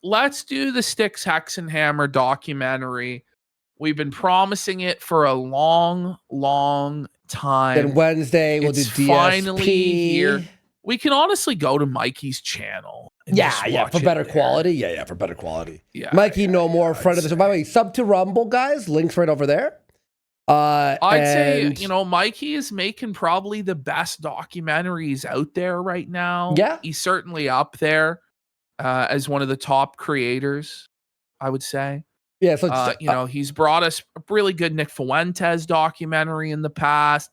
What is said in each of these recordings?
let's do the Styx Hexenhammer documentary. We've been promising it for a long, long time. Then Wednesday we'll do DSP. Finally here. We can honestly go to Mikey's channel. Yeah, for better quality. Yeah, for better quality. Yeah, Mikey, no more friend of the show. By the way, sub to Rumble, guys. Links right over there. I'd say, Mikey is making probably the best documentaries out there right now. Yeah. He's certainly up there as one of the top creators, I would say. Yeah, so he's brought us a really good Nick Fuentes documentary in the past.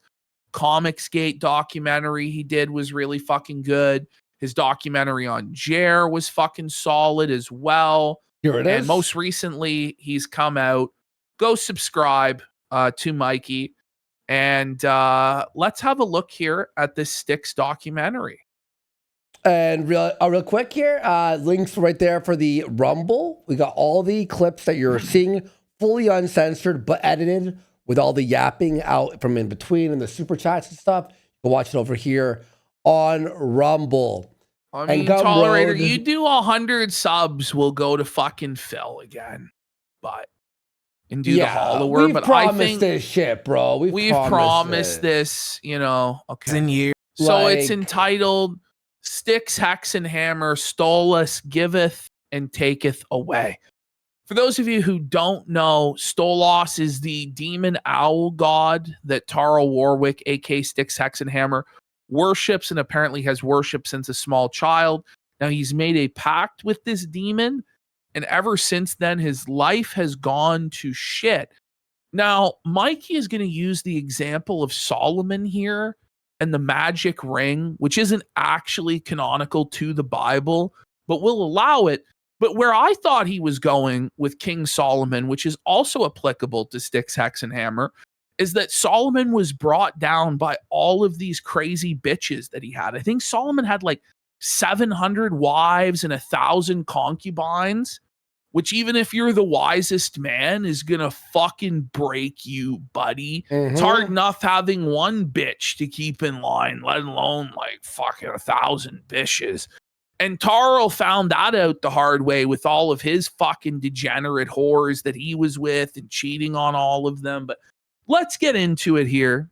Comicsgate documentary he did was really fucking good. His documentary on Jer was fucking solid as well. Here it is. And most recently, he's come out. Go subscribe to Mikey. And let's have a look here at this Styx documentary. And real quick here, links right there for the Rumble. We got all the clips that you're seeing fully uncensored, but edited with all the yapping out from in between and the super chats and stuff. You can watch it over here on Rumble. I mean, Tolerator, you do 100 subs, we'll go to fucking Phil again. And do the Hollower. But I think this shit, bro. We've promised this, okay. In years. So it's entitled Styx Hexenhammer Stolas Giveth and Taketh Away. For those of you who don't know, Stolas is the demon owl god that Taro Warwick, aka Styx Hexenhammer, worships and apparently has worshipped since a small child. Now he's made a pact with this demon, and ever since then his life has gone to shit. Now, Mikey is going to use the example of Solomon here and the magic ring, which isn't actually canonical to the Bible, but we'll allow it. But where I thought he was going with King Solomon, which is also applicable to Styx Hexenhammer, is that Solomon was brought down by all of these crazy bitches that he had. I think Solomon had like 700 wives and 1,000 concubines, which even if you're the wisest man is going to fucking break you, buddy. Mm-hmm. It's hard enough having one bitch to keep in line, let alone like fucking 1,000 bitches. And Taro found that out the hard way with all of his fucking degenerate whores that he was with and cheating on all of them. But let's get into it here.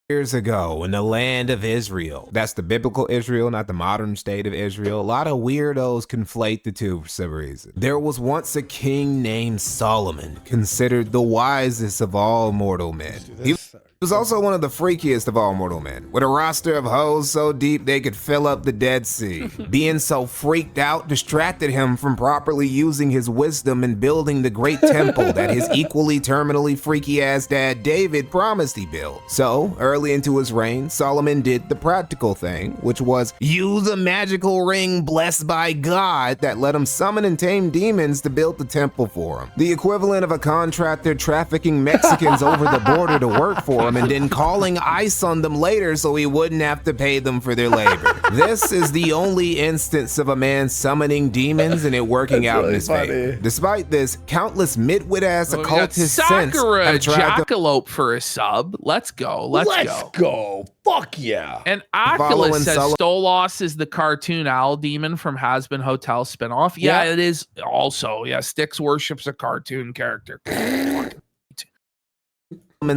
Years ago in the land of Israel, that's the biblical Israel, not the modern state of Israel. A lot of weirdos conflate the two for some reason. There was once a king named Solomon, considered the wisest of all mortal men. He was also one of the freakiest of all mortal men, with a roster of hoes so deep they could fill up the Dead Sea. Being so freaked out distracted him from properly using his wisdom and building the great temple that his equally terminally freaky ass dad David promised he built. So, early into his reign, Solomon did the practical thing, which was use a magical ring blessed by God that let him summon and tame demons to build the temple for him. The equivalent of a contractor trafficking Mexicans over the border to work for him and then calling ICE on them later so he wouldn't have to pay them for their labor. This is the only instance of a man summoning demons and it working out really in his favor. Despite this, countless midwit-ass occultists since have tried to Jackalope for a sub. Let's go. Let's go. Fuck yeah. And Oculus says Stolas is the cartoon owl demon from Has-Been Hotel spinoff. Yeah, it is also. Yeah, Styx worships a cartoon character.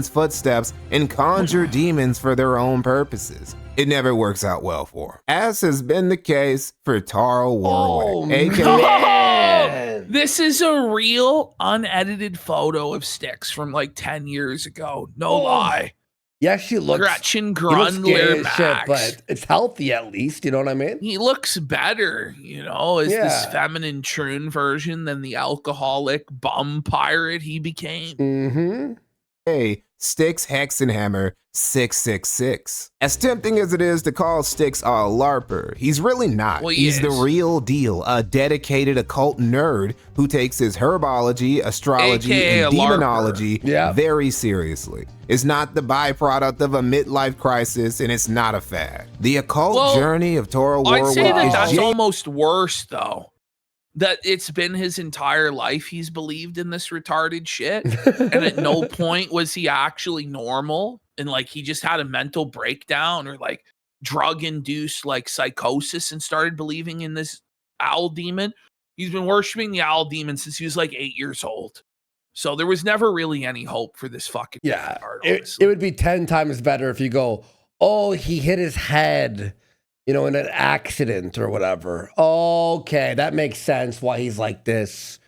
Footsteps and conjure demons for their own purposes. It never works out well for him, as has been the case for Taro Warwick. This is a real unedited photo of Styx from like 10 years ago. No lie. Yeah, she looks Gretchen Grundler Max. Shit, but it's healthy at least, you know what I mean? He looks better, as this feminine troon version than the alcoholic bum pirate he became. Mm-hmm. Styx Hexenhammer 666. As tempting as it is to call Styx a LARPer, he's really not. Well, he's the real deal, a dedicated occult nerd who takes his herbology, astrology, AKA and demonology very seriously. It's not the byproduct of a midlife crisis, and it's not a fad. The occult journey of Taro Warwick I'd say that's almost worse, though. That it's been his entire life he's believed in this retarded shit. And at no point was he actually normal. And like he just had a mental breakdown or like drug-induced like psychosis and started believing in this owl demon. He's been worshiping the owl demon since he was like 8 years old. So there was never really any hope for this fucking card, it would be 10 times better if you go, oh, he hit his head, in an accident or whatever. Okay, that makes sense why he's like this.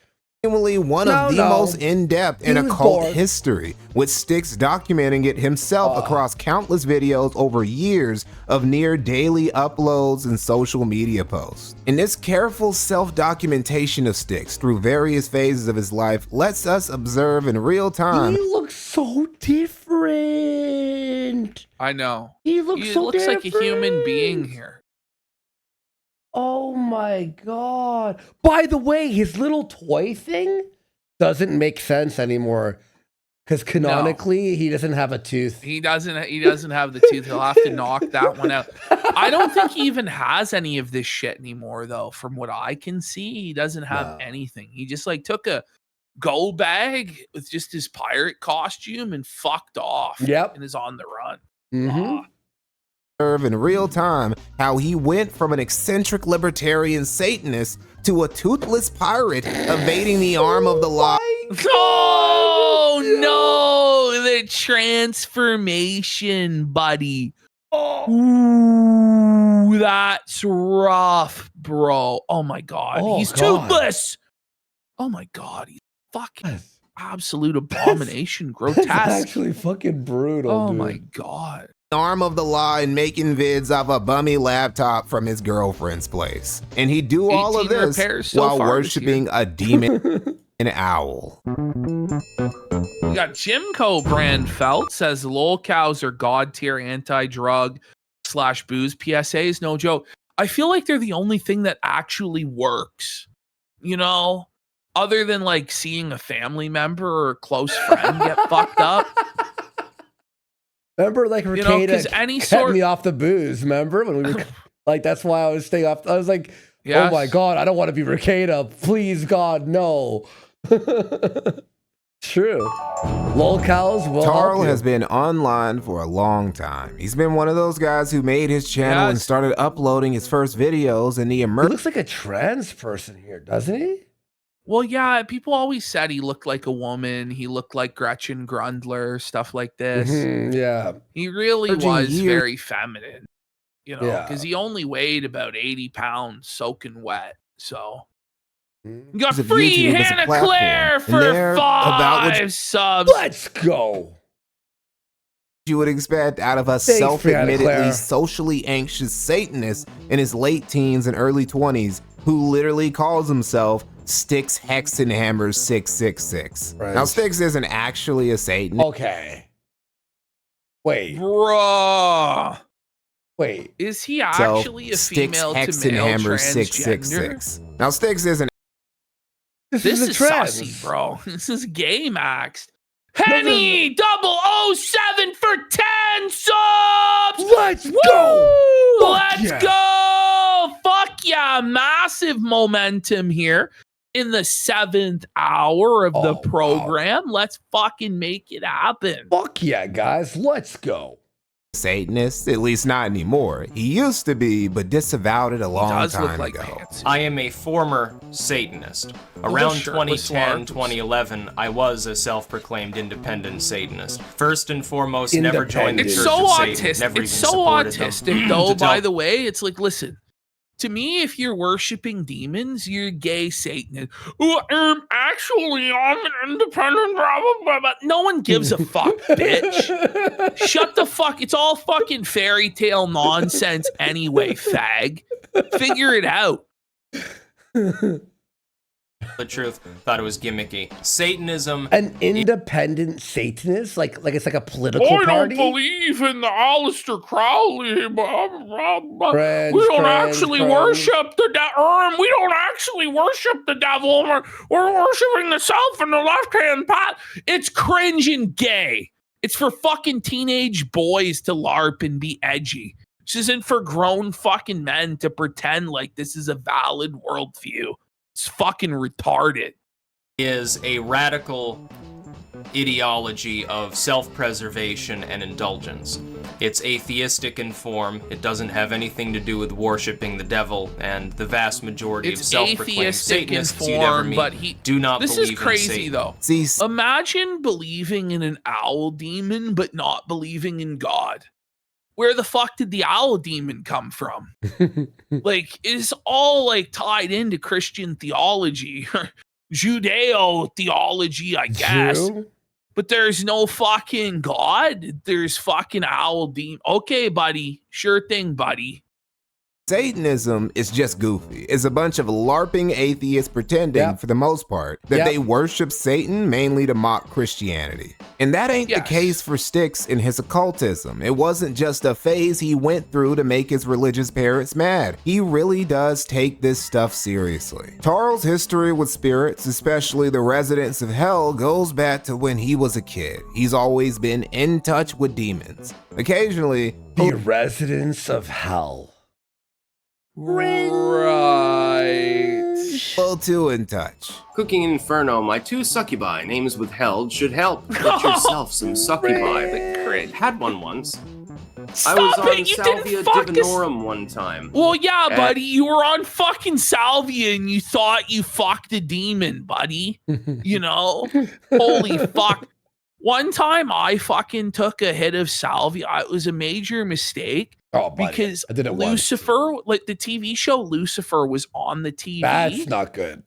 One of the most in-depth in occult history, with Styx documenting it himself across countless videos over years of near daily uploads and social media posts. And this careful self-documentation of Styx through various phases of his life lets us observe in real time. He looks so different. I know. He looks like a human being here. Oh my God. By the way, his little toy thing doesn't make sense anymore. Because canonically, he doesn't have a tooth. He doesn't have the tooth. He'll have to knock that one out. I don't think he even has any of this shit anymore, though. From what I can see, he doesn't have anything. He just like took a go bag with just his pirate costume and fucked off. Yep. And is on the run. Mm-hmm. In real time how he went from an eccentric libertarian Satanist to a toothless pirate evading the arm of the law. Oh no, the transformation, buddy. Ooh, that's rough, bro. Oh my God, he's toothless. Oh my God, he's fucking absolute abomination, grotesque. That's actually fucking brutal. Oh dude. my God. Arm of the law and making vids off a bummy laptop from his girlfriend's place. And he'd do all of this while worshiping a demon, an owl. We got Jimco brand felt says lol cows are god tier anti-drug / booze PSAs. No joke. I feel like they're the only thing that actually works, other than like seeing a family member or a close friend get fucked up. Remember, like, Ricada kept me off the booze, remember? When we were, like, that's why I was staying off. I was like, oh my God, I don't want to be Ricada. Please, God, no. True. Lol cows will Tarl has been online for a long time. He's been one of those guys who made his channel and started uploading his first videos in the He looks like a trans person here, doesn't he? Well, yeah, people always said he looked like a woman. He looked like Gretchen Grundler, stuff like this. Yeah. He really was very feminine, because he only weighed about 80 pounds soaking wet. So you got free Hannah Claire for 5 subs. Let's go. You would expect out of a self-admittedly socially anxious Satanist in his late teens and early 20s who literally calls himself Styx Hexenhammer 666. Right. Now, Styx isn't actually a Satan. Okay. Wait. Bruh. Wait. Is he actually a female to male transgender? Now, Styx isn't. This is saucy, bro. This is gay maxed. Henny 007 for 10 subs. Let's go. Let's go. Fuck yeah. Massive momentum here in the 7th hour of the program. Wow. Let's fucking make it happen. Fuck yeah, guys. Let's go. Satanist, at least not anymore. He used to be, but disavowed it a long time ago. I am a former Satanist. Around 2010, 2011, I was a self-proclaimed independent Satanist. First and foremost, never joined the Church of Satan. It's so autistic, though, by the way. It's like, listen, to me, if you're worshiping demons, you're gay Satanist. Actually, I'm an independent, blah, blah, blah, blah. No one gives a fuck, bitch. Shut the fuck. It's all fucking fairy tale nonsense anyway, fag. Figure it out. The truth, thought it was gimmicky. Satanism. An independent Satanist? Like it's like a political party? I don't believe in the Aleister Crowley. Blah, blah, blah. We don't actually worship the devil. We don't actually worship the devil. We're worshiping the self in the left-hand pot. It's cringe and gay. It's for fucking teenage boys to LARP and be edgy. This isn't for grown fucking men to pretend like this is a valid worldview. It's fucking retarded. Is a radical ideology of self-preservation and indulgence. It's atheistic in form. It doesn't have anything to do with worshiping the devil, and the vast majority of self-proclaimed Satanists you'd ever meet do not believe in Satan. This is crazy, though. See, imagine believing in an owl demon, but not believing in God. Where the fuck did the owl demon come from? Like, it's all like tied into Christian theology, Judeo theology, I guess. But there's no fucking God. There's fucking owl demon. Okay, buddy. Sure thing, buddy. Satanism is just goofy. It's a bunch of LARPing atheists pretending, for the most part, that they worship Satan mainly to mock Christianity. And that ain't the case for Styx in his occultism. It wasn't just a phase he went through to make his religious parents mad. He really does take this stuff seriously. Tarl's history with spirits, especially the residents of hell, goes back to when he was a kid. He's always been in touch with demons. Occasionally, the residents of hell. Right. Well, too in touch. Cooking Inferno, my 2 succubi, names withheld, should help. Get yourself some succubi. Had one once. Stop I was on it, Salvia Divinorum one time. Well, yeah, buddy, you were on fucking Salvia and you thought you fucked a demon, buddy. You know? Holy fuck. One time I fucking took a hit of Salvia. It was a major mistake. Oh, buddy, because I did it Lucifer, like the TV show Lucifer was on the TV. That's not good.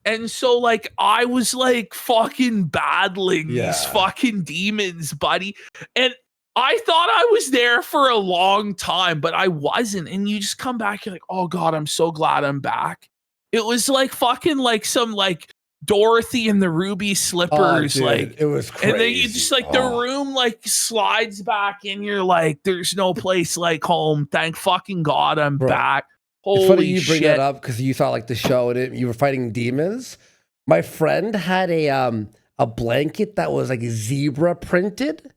And so like I was like fucking battling these fucking demons, buddy. And I thought I was there for a long time, but I wasn't. And you just come back, you're like, oh God, I'm so glad I'm back. It was like fucking like some like Dorothy and the Ruby Slippers, dude, like it was crazy. And then you just like the room like slides back and you're like, there's no place like home. Thank fucking God I'm back. Holy it's funny you bring shit. that up because you thought like the show and you were fighting demons. My friend had a blanket that was like zebra printed.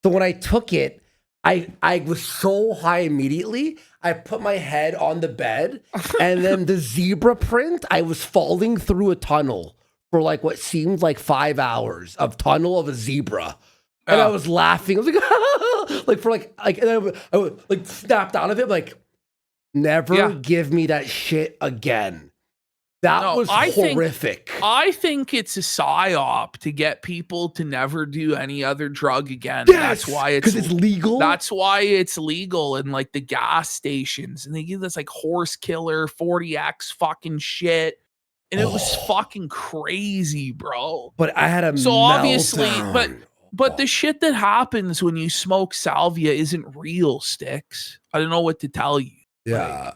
So when I took it, I was so high immediately. I put my head on the bed, and then the zebra print, I was falling through a tunnel for like what seemed like 5 hours of tunnel of a zebra. And I was laughing. I was like, like for like, and I would like snapped out of it. Like, never give me that shit again. That was horrific. I think it's a psyop to get people to never do any other drug again. Yes, that's why it's legal. That's why it's legal in like the gas stations, and they give this like horse killer 40x fucking shit, and it was fucking crazy, bro. But I had a obviously, meltdown. but the shit that happens when you smoke salvia isn't real, Styx. I don't know what to tell you. Yeah. Like,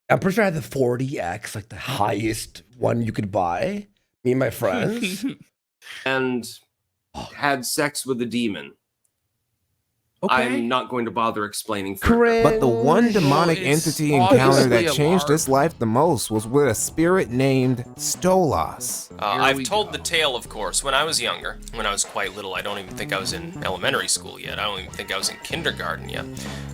I'm pretty sure I had the 40X, like the highest one you could buy. Me and my friends. And had sex with a demon. Okay. I'm not going to bother explaining further. But the one demonic entity encounter that changed his life the most was with a spirit named Stolas. I've told the tale, of course, when I was younger. When I was quite little, I don't even think I was in elementary school yet. I don't even think I was in kindergarten yet.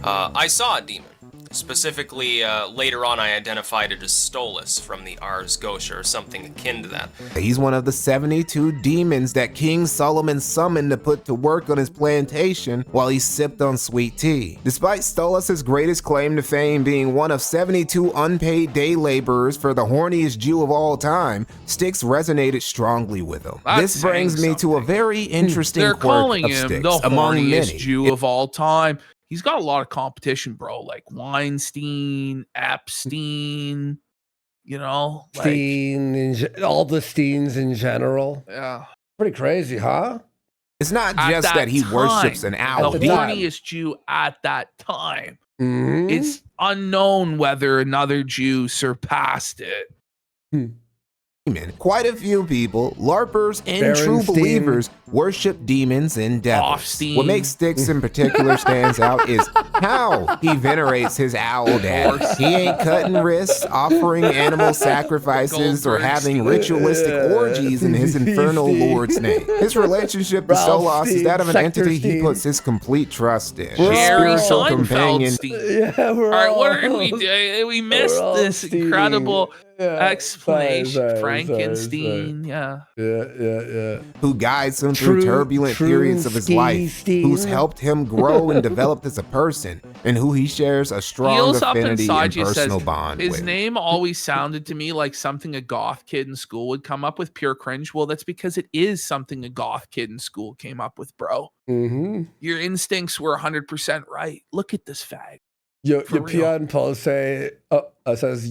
I saw a demon. Specifically, later on, I identified it as Stolas from the Ars Gotia or something akin to that. He's one of the 72 demons that King Solomon summoned to put to work on his plantation while he sipped on sweet tea. Despite Stolas' greatest claim to fame being one of 72 unpaid day laborers for the horniest Jew of all time, Styx resonated strongly with him. This brings me to a very interesting quirk of Styx. They're calling him the horniest Jew of all time. He's got a lot of competition, bro. Like Weinstein, Epstein, you know, like, all the Steens in general. Yeah, pretty crazy, huh? It's not just that he worships an owl. The horniest Jew at that time. Mm-hmm. It's unknown whether another Jew surpassed it. Quite a few people, LARPers and true believers, worship demons and devils. What makes Styx in particular stands out is how he venerates his owl dad. He ain't cutting wrists, offering animal sacrifices, or having ritualistic orgies in his infernal lord's name. His relationship to Stolas is that of an entity he puts his complete trust in. Jerry Seinfeld. All right, what are we doing? We missed this incredible... Explanation. Frankenstein. Yeah. Who guides him through turbulent periods of his life, who's helped him grow and develop as a person, and who he shares a strong Heels up affinity inside and you personal says, bond his with. name always sounded to me like something a goth kid in school would come up with, pure cringe. Well, that's because it is something a goth kid in school came up with, bro. Your instincts were 100% right. Look at this fag. Your peon Paul says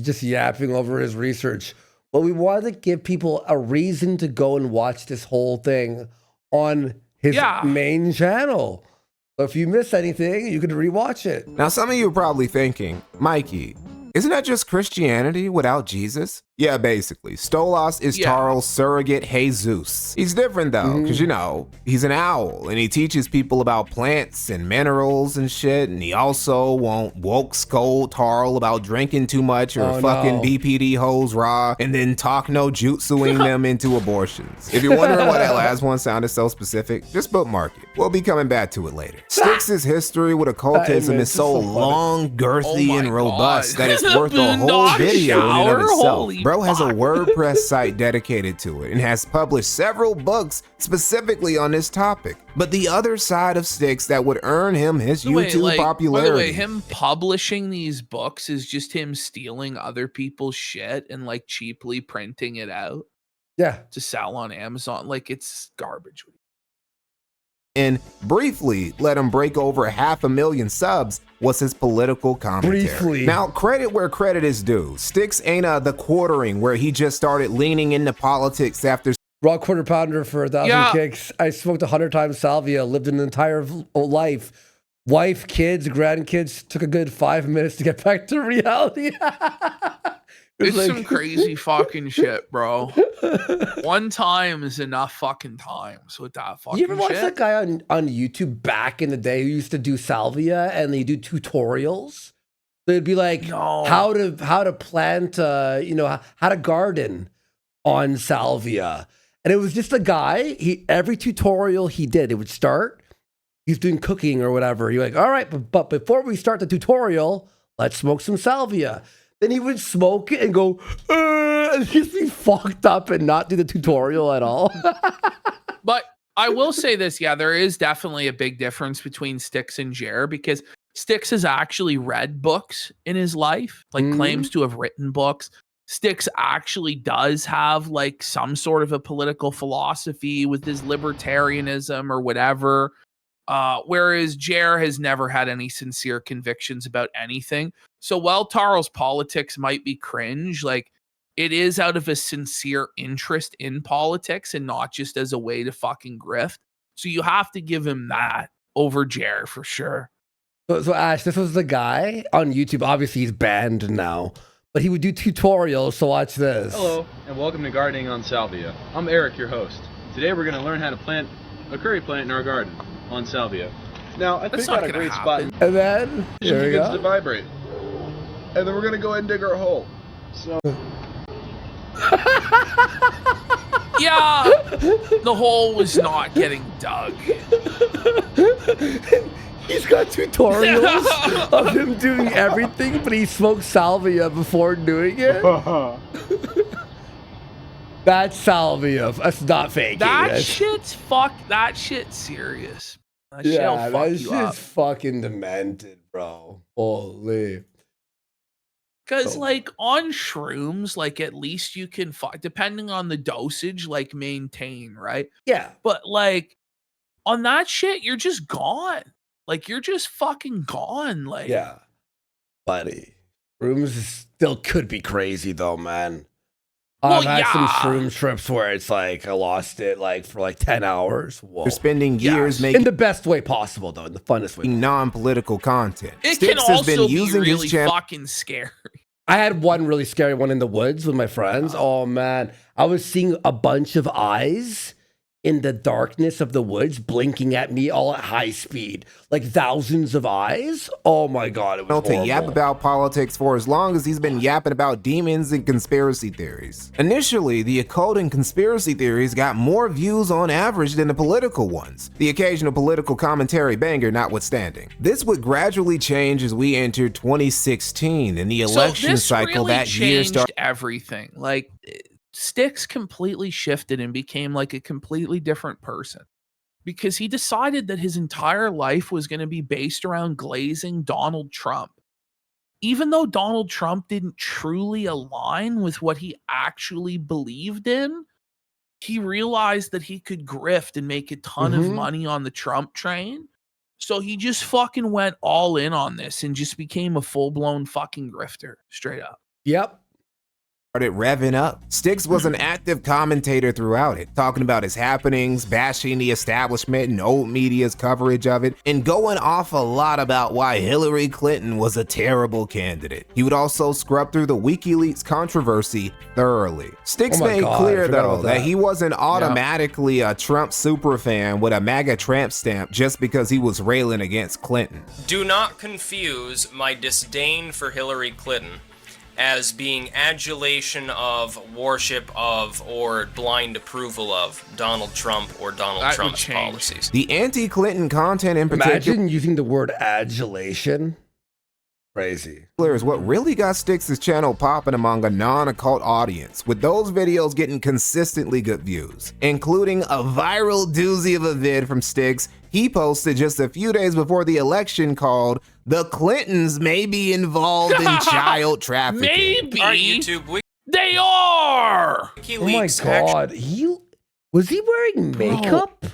just yapping over his research. Well, we wanted to give people a reason to go and watch this whole thing on his main channel. So if you miss anything, you can rewatch it. Now, some of you are probably thinking, Mikey, isn't that just Christianity without Jesus? Yeah, basically. Stolas is Tarl's surrogate Jesus. He's different though, because you know, he's an owl and he teaches people about plants and minerals and shit. And he also won't woke scold Tarl about drinking too much or fucking BPD hoes raw and then talk no jutsuing them into abortions. If you're wondering why that last one sounded so specific, just bookmark it. We'll be coming back to it later. Styx's history with occultism is so long, girthy, and robust that it's worth a whole video in and of itself. Bro has a WordPress site dedicated to it and has published several books specifically on this topic. But the other side of Styx that would earn him his YouTube popularity. By the way, him publishing these books is just him stealing other people's shit and like cheaply printing it out. Yeah. To sell on Amazon. Like it's garbage. And briefly let him break over 500,000 subs was his political commentary. Briefly. Now, credit where credit is due. Styx ain't the quartering where he just started leaning into politics after raw quarter pounder for 1,000 kicks. I smoked 100 times salvia, lived an entire life. Wife, kids, grandkids, took a good 5 minutes to get back to reality. It's like some crazy fucking shit, bro. One time is enough fucking times with that fucking shit. You ever watch that guy on YouTube back in the day who used to do salvia and they do tutorials? They'd be like, how to plant, how to garden on salvia. And it was just a guy, every tutorial he did, it would start, he's doing cooking or whatever. You're like, all right, but before we start the tutorial, let's smoke some salvia. Then he would smoke it and go, and just be fucked up and not do the tutorial at all. But I will say this, there is definitely a big difference between Styx and Jer, because Styx has actually read books in his life, like claims to have written books. Styx actually does have like some sort of a political philosophy with his libertarianism or whatever. Whereas Jer has never had any sincere convictions about anything. So while Tarl's politics might be cringe, like it is out of a sincere interest in politics and not just as a way to fucking grift. So you have to give him that over Jer for sure. So Ash, this was the guy on YouTube. Obviously he's banned now, but he would do tutorials. So watch this. Hello, and welcome to Gardening on Salvia. I'm Eric, your host. Today we're going to learn how to plant a curry plant in our garden on salvia. Now, I picked out a great spot. And then, here we go. To vibrate. And then we're going to go ahead and dig our hole. So. Yeah, the hole was not getting dug. He's got tutorials of him doing everything, but he smoked salvia before doing it. That's salvia. That's not fake. That shit's serious. That shit's fucking demented, bro. Holy. Because like on shrooms, like at least you can, depending on the dosage, like maintain, right? Yeah. But like on that shit, you're just gone. Like you're just fucking gone. Like yeah, buddy. Shrooms still could be crazy though, man. I've had some shroom trips where it's like I lost it like for like 10 hours. Whoa. They're spending years making in the best way possible, though, in the funnest way. Non-political content. It Styx can also be really fucking scary. I had one really scary one in the woods with my friends. Oh man, I was seeing a bunch of eyes in the darkness of the woods, blinking at me all at high speed, like thousands of eyes. Oh my God, it was to horrible. yap about politics for as long as he's been yapping about demons and conspiracy theories. Initially, the occult and conspiracy theories got more views on average than the political ones, the occasional political commentary banger notwithstanding. This would gradually change as we entered 2016 and the election cycle really that year started. Everything. Like, Styx completely shifted and became like a completely different person because he decided that his entire life was going to be based around glazing Donald Trump. Even though Donald Trump didn't truly align with what he actually believed in, he realized that he could grift and make a ton of money on the Trump train. So he just fucking went all in on this and just became a full-blown fucking grifter, straight up. Yep. Started revving up. Styx was an active commentator throughout it, talking about his happenings, bashing the establishment and old media's coverage of it, and going off a lot about why Hillary Clinton was a terrible candidate. He would also scrub through the WikiLeaks controversy thoroughly. Styx made clear, though, that he wasn't automatically a Trump superfan with a MAGA tramp stamp just because he was railing against Clinton. Do not confuse my disdain for Hillary Clinton as being adulation of, worship of, or blind approval of Donald Trump or Donald Trump's policies. The anti-Clinton content in particular— Imagine using the word adulation. Crazy. Is what really got Styx's channel popping among a non-occult audience, with those videos getting consistently good views, including a viral doozy of a vid from Styx he posted just a few days before the election called "The Clintons May Be Involved in Child Trafficking." Maybe. Our YouTube they are! Oh my God. Was he wearing makeup?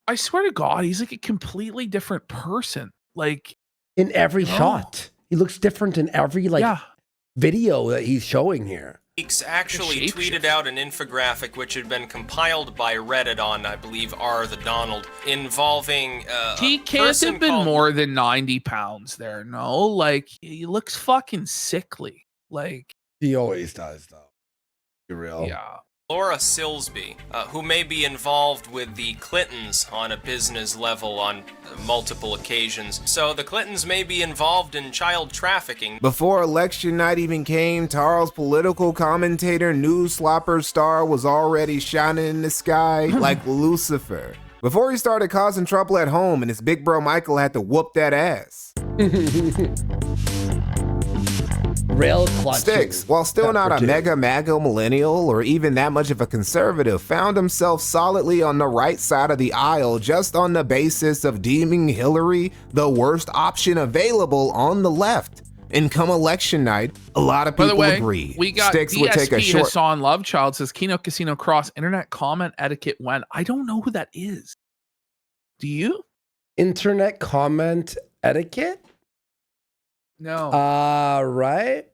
I swear to God, he's like a completely different person. Like, in every shot. He looks different in every video that he's showing here. Styx actually tweeted out an infographic which had been compiled by Reddit on, I believe, the Donald, involving he can't have been more than 90 pounds there, no? Like, he looks fucking sickly. Like, he always does, though. Be real. Yeah. Laura Silsby, who may be involved with the Clintons on a business level on multiple occasions. So the Clintons may be involved in child trafficking. Before election night even came, Tarl's political commentator news slopper star was already shining in the sky like Lucifer. Before he started causing trouble at home and his big bro Michael had to whoop that ass. Rail clutching. Styx, while still not a mega MAGA millennial or even that much of a conservative, found himself solidly on the right side of the aisle just on the basis of deeming Hillary the worst option available on the left. And come election night, a lot of people agree. We got Styx would take a short— Hassan Lovechild says, Kino Casino Cross internet comment etiquette when? I don't know who that is. Do you? Internet comment etiquette? No. Right.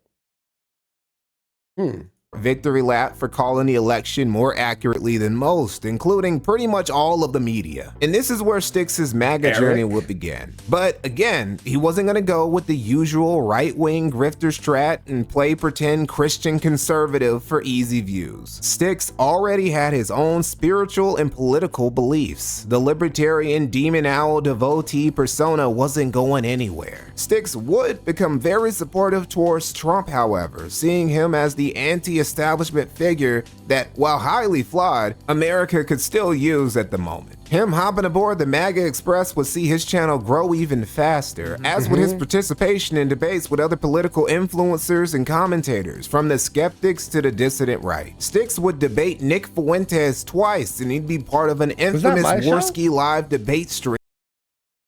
Victory lap for calling the election more accurately than most, including pretty much all of the media. And this is where Styx's MAGA journey would begin. But again, he wasn't gonna go with the usual right-wing grifter strat and play pretend Christian conservative for easy views. Styx already had his own spiritual and political beliefs. The libertarian demon owl devotee persona wasn't going anywhere. Styx would become very supportive towards Trump, however, seeing him as the anti-establishment figure that, while highly flawed, America could still use at the moment. Him hopping aboard the MAGA Express would see his channel grow even faster, as would his participation in debates with other political influencers and commentators, from the skeptics to the dissident right. Styx would debate Nick Fuentes twice, and he'd be part of an infamous Worski live debate stream.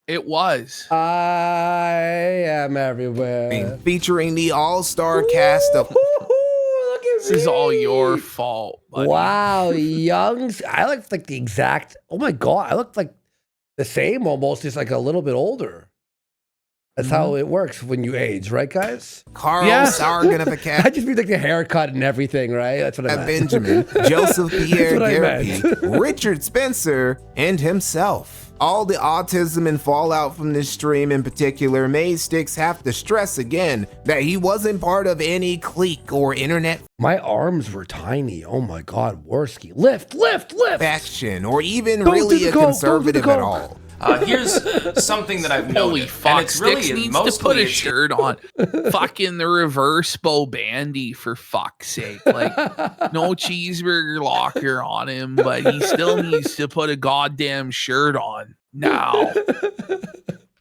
It was. I am everywhere. Featuring the all-star cast of— This is all your fault, buddy. Wow, youngs. I look like the exact. Oh my God, I look like the same almost, just like a little bit older. That's how it works when you age, right, guys? Carl Sargon of a cat. I just mean like the haircut and everything, right? That's what I meant. Benjamin, Joseph Pierre Garapi, Richard Spencer, and himself. All the autism and fallout from this stream in particular made Styx have to stress again that he wasn't part of any clique or internet My arms were tiny. Oh my God, Worski. Lift. faction or even Don't do really the a coke, conservative don't at do the all. Here's something that I've noted. Holy fuck, and it's really Styx needs mostly to put a it's- shirt on. Fucking the reverse Bo Bandy, for fuck's sake. Like, no cheeseburger locker on him, but he still needs to put a goddamn shirt on now.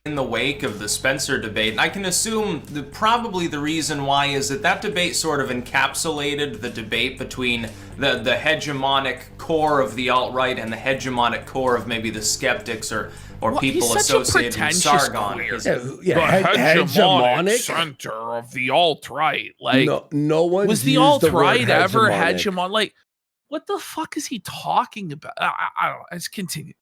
in the wake of the Spencer debate. And I can assume that probably the reason why is that debate sort of encapsulated the debate between the hegemonic core of the alt-right and the hegemonic core of maybe the skeptics or people he's such a associated with pretentious Sargon. queer. Yeah, The hegemonic. center of the alt-right. Like, no one was the alt-right ever hegemon? Like, what the fuck is he talking about? I don't know. Let's continue.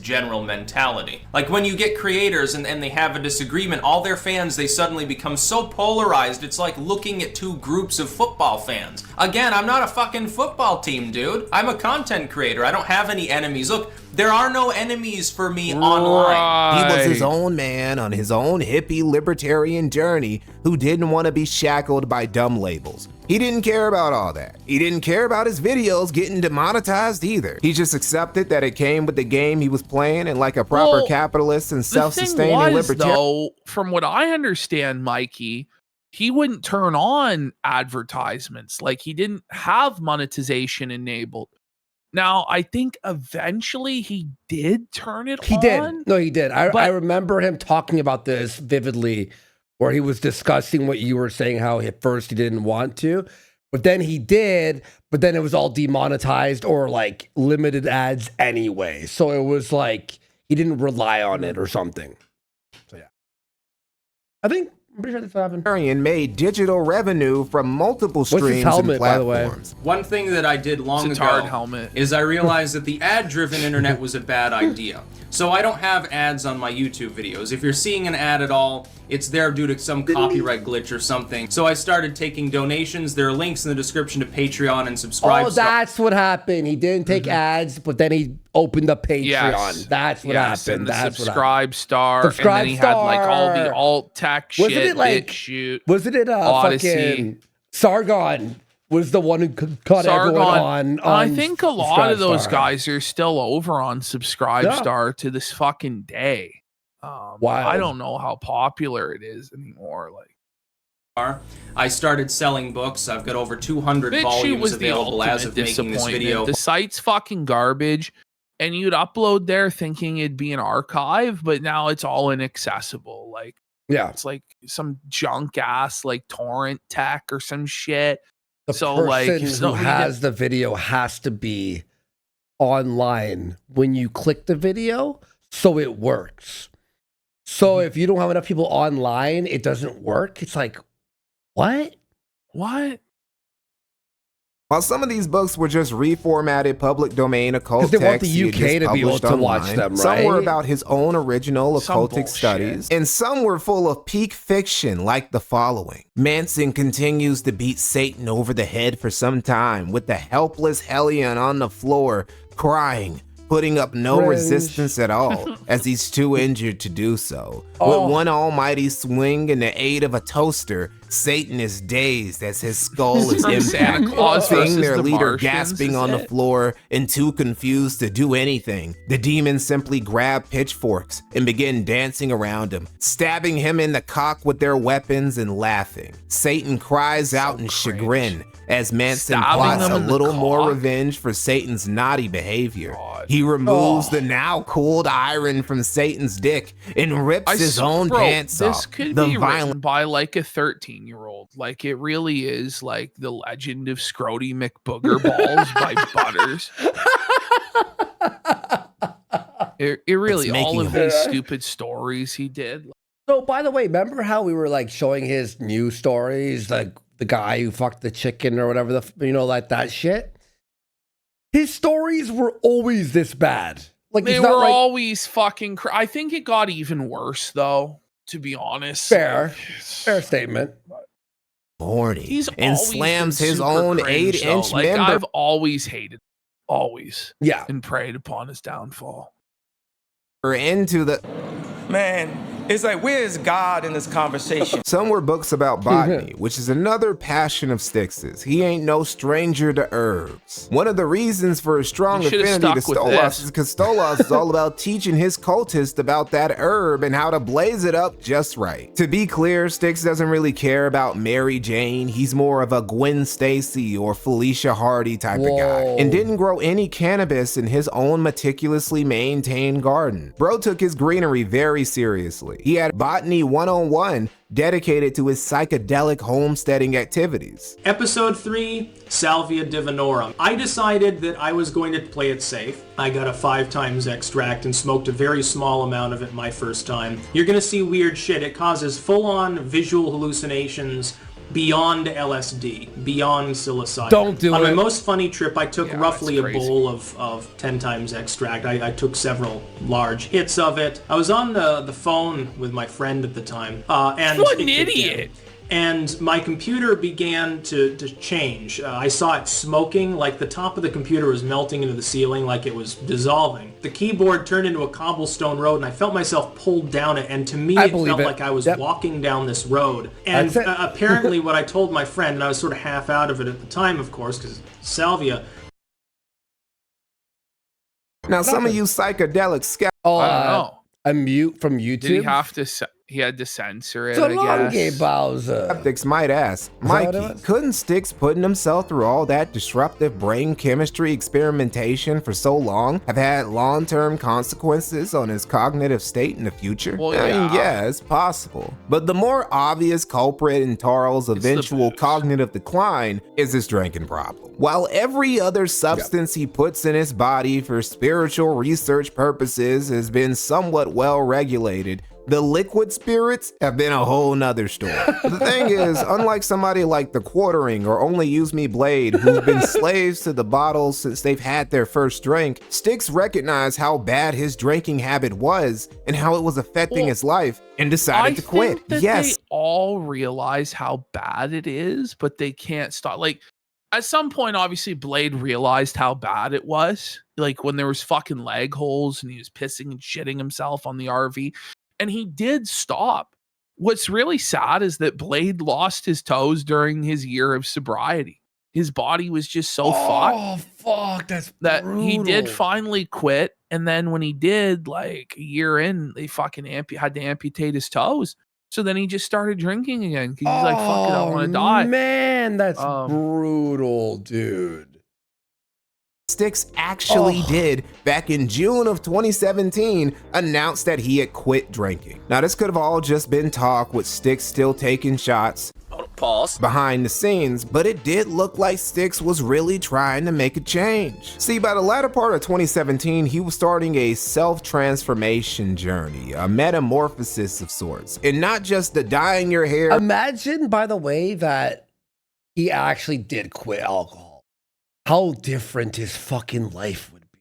General mentality. Like when you get creators and they have a disagreement, all their fans, they suddenly become so polarized, it's like looking at two groups of football fans. Again, I'm not a fucking football team, dude. I'm a content creator. I don't have any enemies. Look, there are no enemies for me online. He was his own man on his own hippie libertarian journey who didn't want to be shackled by dumb labels. He didn't care about all that. He didn't care about his videos getting demonetized either. He just accepted that it came with the game he was playing, and like a proper capitalist and self-sustaining libertarian. Though, from what I understand, Mikey, he wouldn't turn on advertisements. Like, he didn't have monetization enabled. Now, I think eventually he did turn it on. He did. No, he did. I remember him talking about this vividly, where he was discussing what you were saying, how at first he didn't want to, but then he did, but then it was all demonetized or like limited ads anyway. So it was like he didn't rely on it or something. So yeah. I'm pretty sure that's what happened. Made digital revenue from multiple streams helmet, and by the way? platforms. One thing that I did long It's a ago hard helmet. is I realized that the ad-driven internet was a bad idea. So I don't have ads on my YouTube videos. If you're seeing an ad at all, it's there due to some copyright glitch or something. So I started taking donations. There are links in the description to Patreon and subscribe. Oh, that's what happened. He didn't take ads, but then he opened the Patreon. Yes. That's what happened. And the That's Subscribe Star. Subscribe and then he had like all the Star. alt tech shit. Wasn't it like BitChute, Wasn't it Odyssey. fucking Sargon was the one who caught everyone on I think a lot of those Subscribe guys are still over on Subscribe Yeah. Star to this fucking day. Wild. I don't know how popular it is anymore. Like, I started selling books. I've got over 200 BitChute volumes was the available as ultimate of making this disappointment. video. The site's fucking garbage, and you'd upload there thinking it'd be an archive, but now it's all inaccessible. Like, Yeah. it's like some junk ass like torrent tech or some shit. The So, person like, if who somebody has the video has to be online when you click the video, so it works. So if you don't have enough people online, it doesn't work. It's like, what? What? While some of these books were just reformatted public domain occult 'Cause they want texts the he had UK just to be able published to watch online, them, some were right? about his own original Some occultic bullshit. studies, and some were full of peak fiction like the following. Manson continues to beat Satan over the head for some time with the helpless Hellion on the floor crying, putting up no Cringe. resistance at all as he's too injured to do so. Oh. With one almighty swing and the aid of a toaster, Satan is dazed as his skull is From Santa impacted. Claus Seeing versus their the leader Martians, gasping is on the it? floor and too confused to do anything, the demons simply grab pitchforks and begin dancing around him, stabbing him in the cock with their weapons and laughing. Satan cries out in cringe. chagrin as Manson Stabbing plots them a in the little more cock? revenge for Satan's naughty behavior. God. He removes Oh. the now cooled iron from Satan's dick and rips his own pants this off. could The be violent written by like a 13-year-old. Like, it really is like the legend of Scrody McBooger Balls by Butters. It really, making all of him- these stupid stories he did. So, by the way, remember how we were like showing his news stories, like the guy who fucked the chicken or whatever, like that shit? His stories were always this bad. Like, They it's were not like always fucking. I think it got even worse, though. To be honest, fair, Like, fair statement. horny He's and always slams been his super own cringe, 8-inch though. Like, member. I've always hated, always, Yeah. and preyed upon his downfall. into the... Man, it's like, where is God in this conversation? Some were books about botany, which is another passion of Styx's. He ain't no stranger to herbs. One of the reasons for a strong affinity to Stolas is because Stolas is all about teaching his cultists about that herb and how to blaze it up just right. To be clear, Styx doesn't really care about Mary Jane. He's more of a Gwen Stacy or Felicia Hardy type of guy, and didn't grow any cannabis in his own meticulously maintained garden. Bro took his greenery very seriously. He had Botany 101 dedicated to his psychedelic homesteading activities. Episode 3, Salvia divinorum. I decided that I was going to play it safe. I got a 5 times extract and smoked a very small amount of it my first time. You're gonna see weird shit. It causes full-on visual hallucinations beyond LSD, beyond psilocybin. Don't do it. On my most funny trip, I took roughly a bowl of 10 times extract. I took several large hits of it. I was on the phone with my friend at the time. And what an idiot. And my computer began to change. I saw it smoking, like the top of the computer was melting into the ceiling, like it was dissolving. The keyboard turned into a cobblestone road, and I felt myself pulled down it, and to me it felt like I was walking down this road. And apparently what I told my friend, and I was sort of half out of it at the time, of course, because salvia. Now some of you psychedelic scouts... I don't know. A mute from YouTube? Did he have to... He had to censor it, So I guess. Skeptics might ask, Mikey, couldn't Styx putting himself through all that disruptive brain chemistry experimentation for so long have had long-term consequences on his cognitive state in the future? Well, I mean, yeah, it's possible. But the more obvious culprit in Tarl's eventual cognitive decline is his drinking problem. While every other substance he puts in his body for spiritual research purposes has been somewhat well regulated, the liquid spirits have been a whole nother story. The thing is, unlike somebody like the Quartering or Only Use Me Blade, who've been slaves to the bottles since they've had their first drink, Styx recognized how bad his drinking habit was and how it was affecting his life and decided to quit. I think that they all realize how bad it is, but they can't stop. Like, at some point, obviously, Blade realized how bad it was. Like, when there was fucking leg holes and he was pissing and shitting himself on the RV. And he did stop. What's really sad is that Blade lost his toes during his year of sobriety. His body was just so fucked. Oh, fuck. That's that brutal. He did finally quit. And then when he did, like a year in, they fucking had to amputate his toes. So then he just started drinking again. He's like, fuck it, I want to die. Man, that's brutal, dude. Styx actually did, back in June of 2017, announce that he had quit drinking. Now, this could have all just been talk with Styx still taking shots behind the scenes, but it did look like Styx was really trying to make a change. See, by the latter part of 2017, he was starting a self-transformation journey, a metamorphosis of sorts, and not just the dyeing your hair. Imagine, by the way, that he actually did quit alcohol. How different his fucking life would be.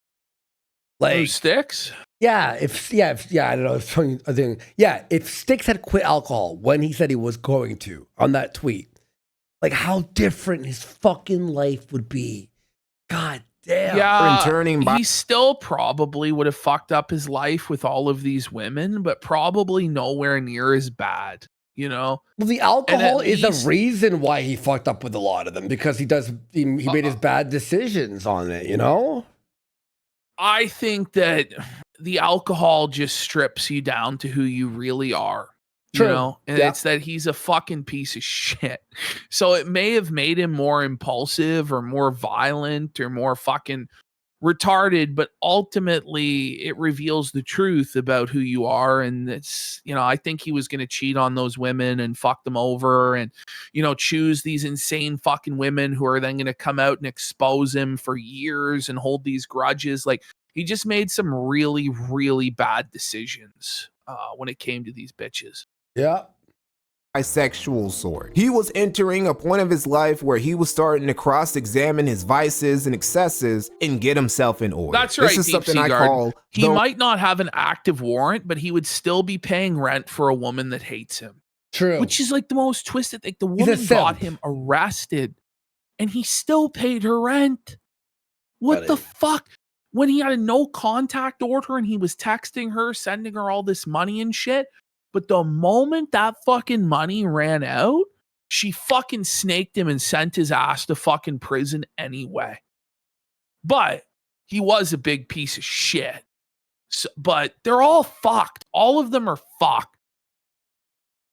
Like Styx? Yeah, I don't know. If Styx had quit alcohol when he said he was going to on that tweet, like how different his fucking life would be. God damn. Yeah, he still probably would have fucked up his life with all of these women, but probably nowhere near as bad. You know, well, the alcohol is the reason why he fucked up with a lot of them, because he made his bad decisions on it, you know? I think that the alcohol just strips you down to who you really are, you know? And it's that he's a fucking piece of shit. So it may have made him more impulsive or more violent or more fucking retarded, but ultimately it reveals the truth about who you are. And it's, you know, I think he was going to cheat on those women and fuck them over and, you know, choose these insane fucking women who are then going to come out and expose him for years and hold these grudges. Like, he just made some really, really bad decisions when it came to these bitches. Yeah. Bisexual sort. He was entering a point of his life where he was starting to cross-examine his vices and excesses and get himself in order. That's right. This is something I call... He might not have an active warrant, but he would still be paying rent for a woman that hates him. True. Which is like the most twisted. Like, the woman got him arrested and he still paid her rent. What the fuck? when he had a no contact order and he was texting her, sending her all this money and shit. But the moment that fucking money ran out, she fucking snaked him and sent his ass to fucking prison anyway. But he was a big piece of shit. So, but they're all fucked. All of them are fucked.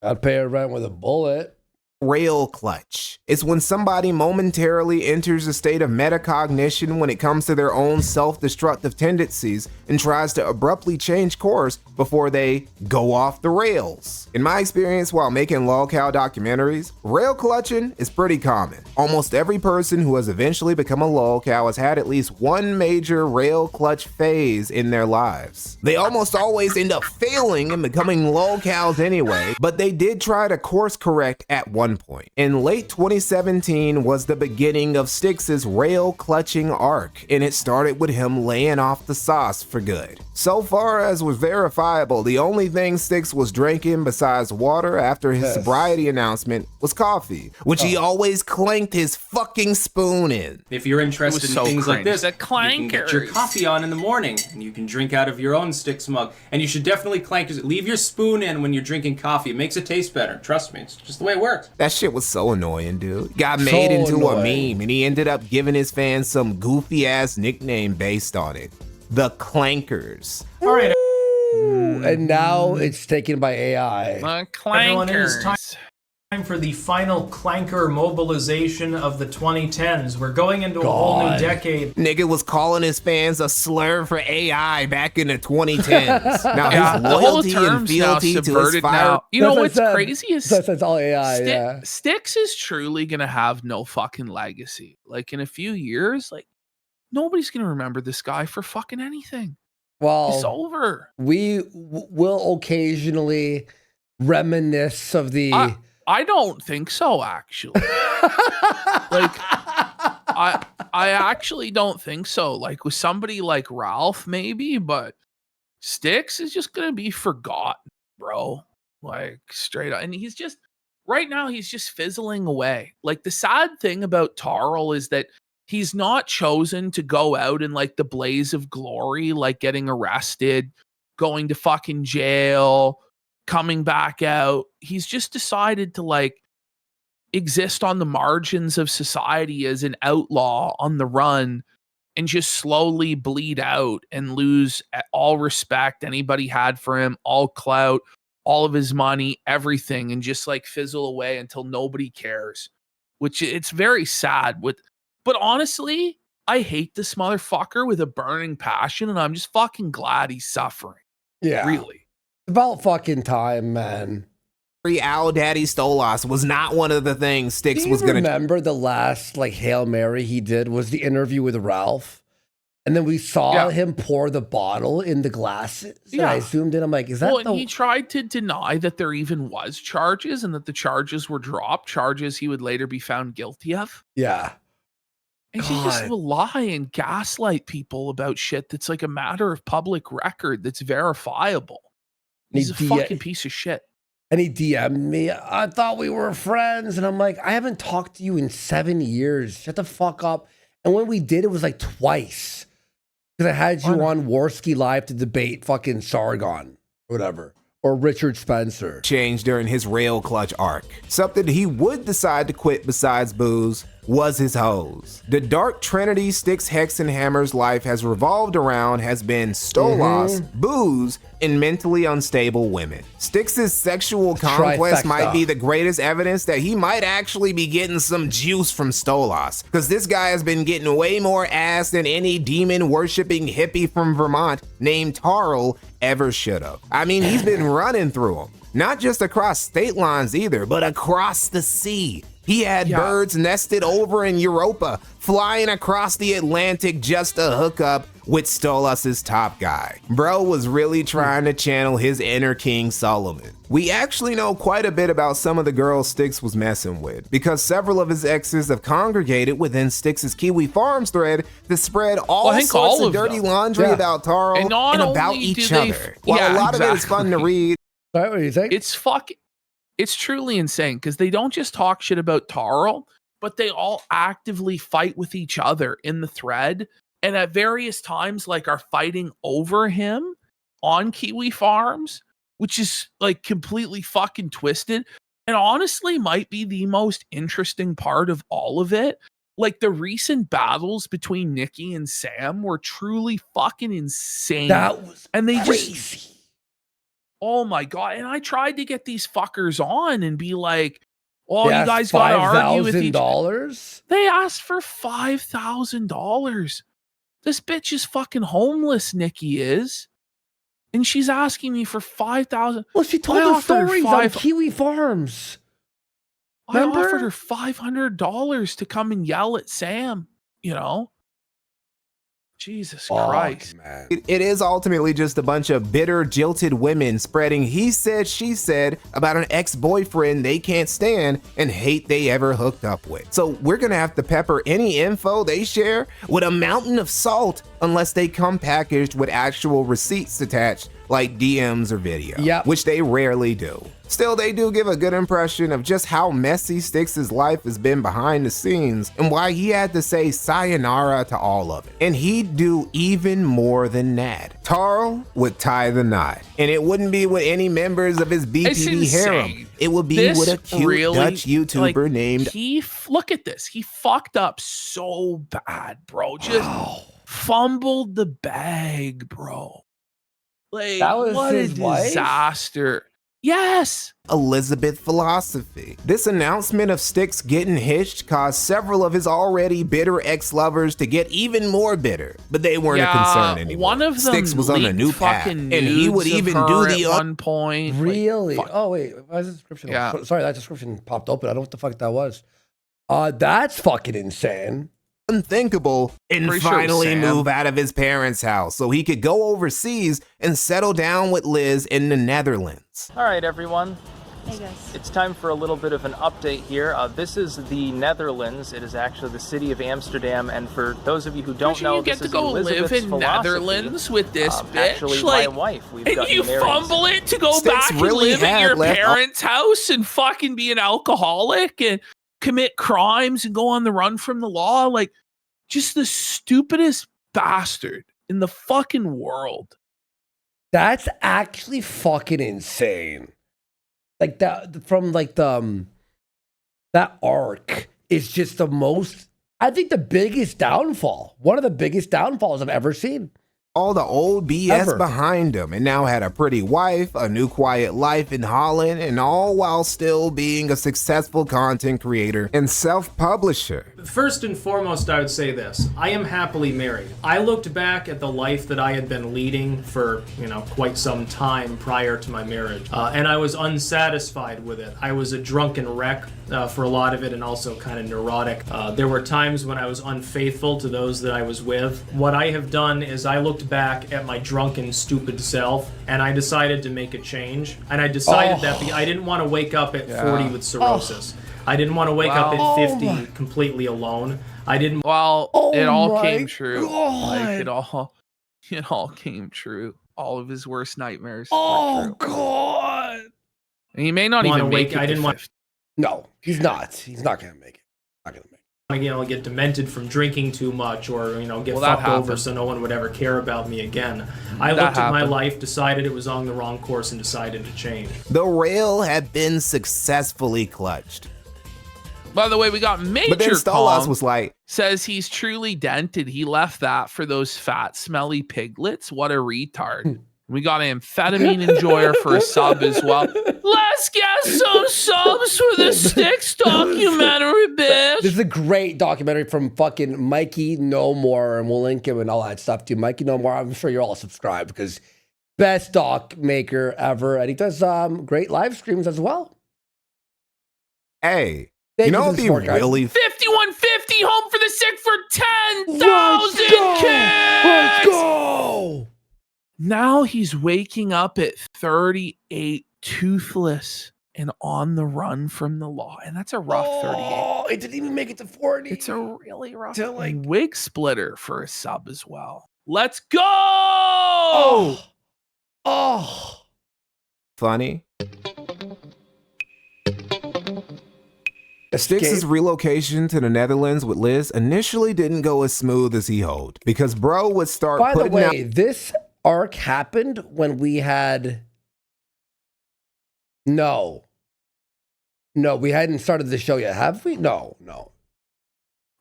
I'd pay her rent with a bullet. Rail clutch. It's when somebody momentarily enters a state of metacognition when it comes to their own self-destructive tendencies and tries to abruptly change course before they go off the rails. In my experience while making lolcow documentaries, rail clutching is pretty common. Almost every person who has eventually become a lolcow has had at least one major rail clutch phase in their lives. They almost always end up failing and becoming lolcows anyway, but they did try to course correct at one point. In late 2017 was the beginning of Styx's rail clutching arc, and it started with him laying off the sauce for good. So far as was verifiable, the only thing Styx was drinking besides water after his sobriety announcement was coffee, which he always clanked his fucking spoon in. If you're interested in things like this, you can get your coffee on in the morning, and you can drink out of your own Styx mug. And you should definitely leave your spoon in when you're drinking coffee. It makes it taste better. Trust me, it's just the way it works. That shit was so annoying, dude. Got made into a meme, and he ended up giving his fans some goofy ass nickname based on it. The Clankers. All right. And now it's taken by AI. The Everyone, it is clankers. time for the final clanker mobilization of the 2010s. We're going into a whole new decade. Nigga was calling his fans a slur for AI back in the 2010s. Now his the whole loyalty and term's now fealty to his subverted fire. now. You know what's That's crazy is That's all AI, Styx is truly gonna have no fucking legacy. Like in a few years, like nobody's gonna remember this guy for fucking anything. It's Well, over. we will occasionally reminisce of the... I don't think so, actually. Like, I actually don't think so. Like with somebody like Ralph, maybe, but Styx is just gonna be forgotten, bro. Like straight up. And he's just right now, he's just fizzling away. Like the sad thing about Tarl is that he's not chosen to go out in like the blaze of glory, like getting arrested, going to fucking jail, coming back out. He's just decided to like exist on the margins of society as an outlaw on the run and just slowly bleed out and lose all respect anybody had for him, all clout, all of his money, everything, and just like fizzle away until nobody cares, which it's very sad. But honestly, I hate this motherfucker with a burning passion, and I'm just fucking glad he's suffering. Yeah. Really. About fucking time, man. Owl Daddy Stolas was not one of the things Styx was gonna remember the last like Hail Mary he did was the interview with Ralph. And then we saw him pour the bottle in the glasses. And I zoomed in. I'm like, is that and he tried to deny that there even was charges and that the charges were dropped, charges he would later be found guilty of. Yeah. And he just will lie and gaslight people about shit that's like a matter of public record that's verifiable. He's a fucking piece of shit. And he DM'd me, I thought we were friends. And I'm like, I haven't talked to you in 7 years. Shut the fuck up. And when we did, it was like twice. Because I had you on Warski Live to debate fucking Sargon, or whatever. Or Richard Spencer. Changed during his rail clutch arc. Something he would decide to quit besides booze was his hoes. The dark trinity Styx Hexenhammer's life has revolved around has been Stolas, booze, and mentally unstable women. Styx's sexual conquest might be the greatest evidence that he might actually be getting some juice from Stolas, because this guy has been getting way more ass than any demon-worshipping hippie from Vermont named Tarl ever should have. I mean, he's been running through them. Not just across state lines either, but across the sea. He had birds nested over in Europa, flying across the Atlantic just to hook up with Stolas' top guy. Bro was really trying to channel his inner King Solomon. We actually know quite a bit about some of the girls Styx was messing with, because several of his exes have congregated within Styx's Kiwi Farms thread to spread all sorts of dirty laundry about Tarl and about each other. While a lot of it is fun to read. What do you think? It's truly insane because they don't just talk shit about Tarl, but they all actively fight with each other in the thread and at various times like are fighting over him on Kiwi Farms, which is like completely fucking twisted. And honestly might be the most interesting part of all of it. Like the recent battles between Nikki and Sam were truly fucking insane. That was and they crazy. just, oh my God. And I tried to get these fuckers on and be like, oh, you guys got to argue with each other. They asked for $5,000. This bitch is fucking homeless, Nikki is. And she's asking me for $5,000. Well, she told the stories on Kiwi Farms. Remember? I offered her $500 to come and yell at Sam, you know? Jesus Christ. Man. It is ultimately just a bunch of bitter, jilted women spreading he said, she said about an ex-boyfriend they can't stand and hate they ever hooked up with. So we're gonna have to pepper any info they share with a mountain of salt unless they come packaged with actual receipts attached, like DMs or video, which they rarely do. Still, they do give a good impression of just how messy Styx's life has been behind the scenes and why he had to say sayonara to all of it. And he'd do even more than that. Tarl would tie the knot, and it wouldn't be with any members of his BPD harem. It would be with a cute Dutch YouTuber named... Look at this. He fucked up so bad, bro. Just fumbled the bag, bro. Like, that was what his a disaster. Wife? Yes. Elizabeth philosophy. This announcement of Styx getting hitched caused several of his already bitter ex-lovers to get even more bitter, but they weren't a concern anymore. One of them Styx was on a new path, and he would even do the at one point. Really? Like, oh wait, why is the description? Yeah. Sorry, that description popped open. I don't know what the fuck that was. That's fucking insane. Unthinkable, and finally move out of his parents' house so he could go overseas and settle down with Liz in the Netherlands. All right, everyone. Hey guys. It's time for a little bit of an update here. This is the Netherlands. It is actually the city of Amsterdam, and for those of you who don't know, you get to go live in Netherlands with this bitch. Actually, like, my wife. We've and you fumble it to go back and live at your parents' house and fucking be an alcoholic and commit crimes and go on the run from the law. Like, just the stupidest bastard in the fucking world. That's actually fucking insane. Like that from like the that arc is just the most, I think the biggest downfall. One of the biggest downfalls I've ever seen. All the old BS behind him, and now had a pretty wife, a new quiet life in Holland, and all while still being a successful content creator and self-publisher. First and foremost, I would say this. I am happily married. I looked back at the life that I had been leading for, quite some time prior to my marriage, and I was unsatisfied with it. I was a drunken wreck for a lot of it, and also kind of neurotic. There were times when I was unfaithful to those that I was with. What I have done is I looked back at my drunken, stupid self, and I decided to make a change. And I decided that I didn't want to wake up at 40 with cirrhosis. I didn't want to wake up at 50 completely alone. I didn't. Well, it all came true. Like it all came true. All of his worst nightmares. Oh God! And he may not even make it. I didn't want. No, he's not. He's not gonna make it. Not gonna make it. Get demented from drinking too much, or get fucked over so no one would ever care about me again. I looked at my life, decided it was on the wrong course, and decided to change. The rail had been successfully clutched. By the way, we got Major But then Stolas was like, says he's truly dented. He left that for those fat, smelly piglets. What a retard. We got an amphetamine enjoyer for a sub as well. Let's get some subs for the Styx documentary, bitch. This is a great documentary from fucking Mikey No More, and we'll link him and all that stuff to Mikey No More. I'm sure you're all subscribed because best doc maker ever, and he does great live streams as well. Hey, you know, it'd be really 5150 home for the sick for 10,000 kids. Let's go. Now he's waking up at 38, toothless and on the run from the law. And that's a rough 38. Oh, it didn't even make it to 40. It's a really rough wig splitter for a sub as well. Let's go! Oh. Funny. Styx's relocation to the Netherlands with Liz initially didn't go as smooth as he hoped because bro would start By the putting way, this arc happened when we had... No, we hadn't started the show yet, have we? No.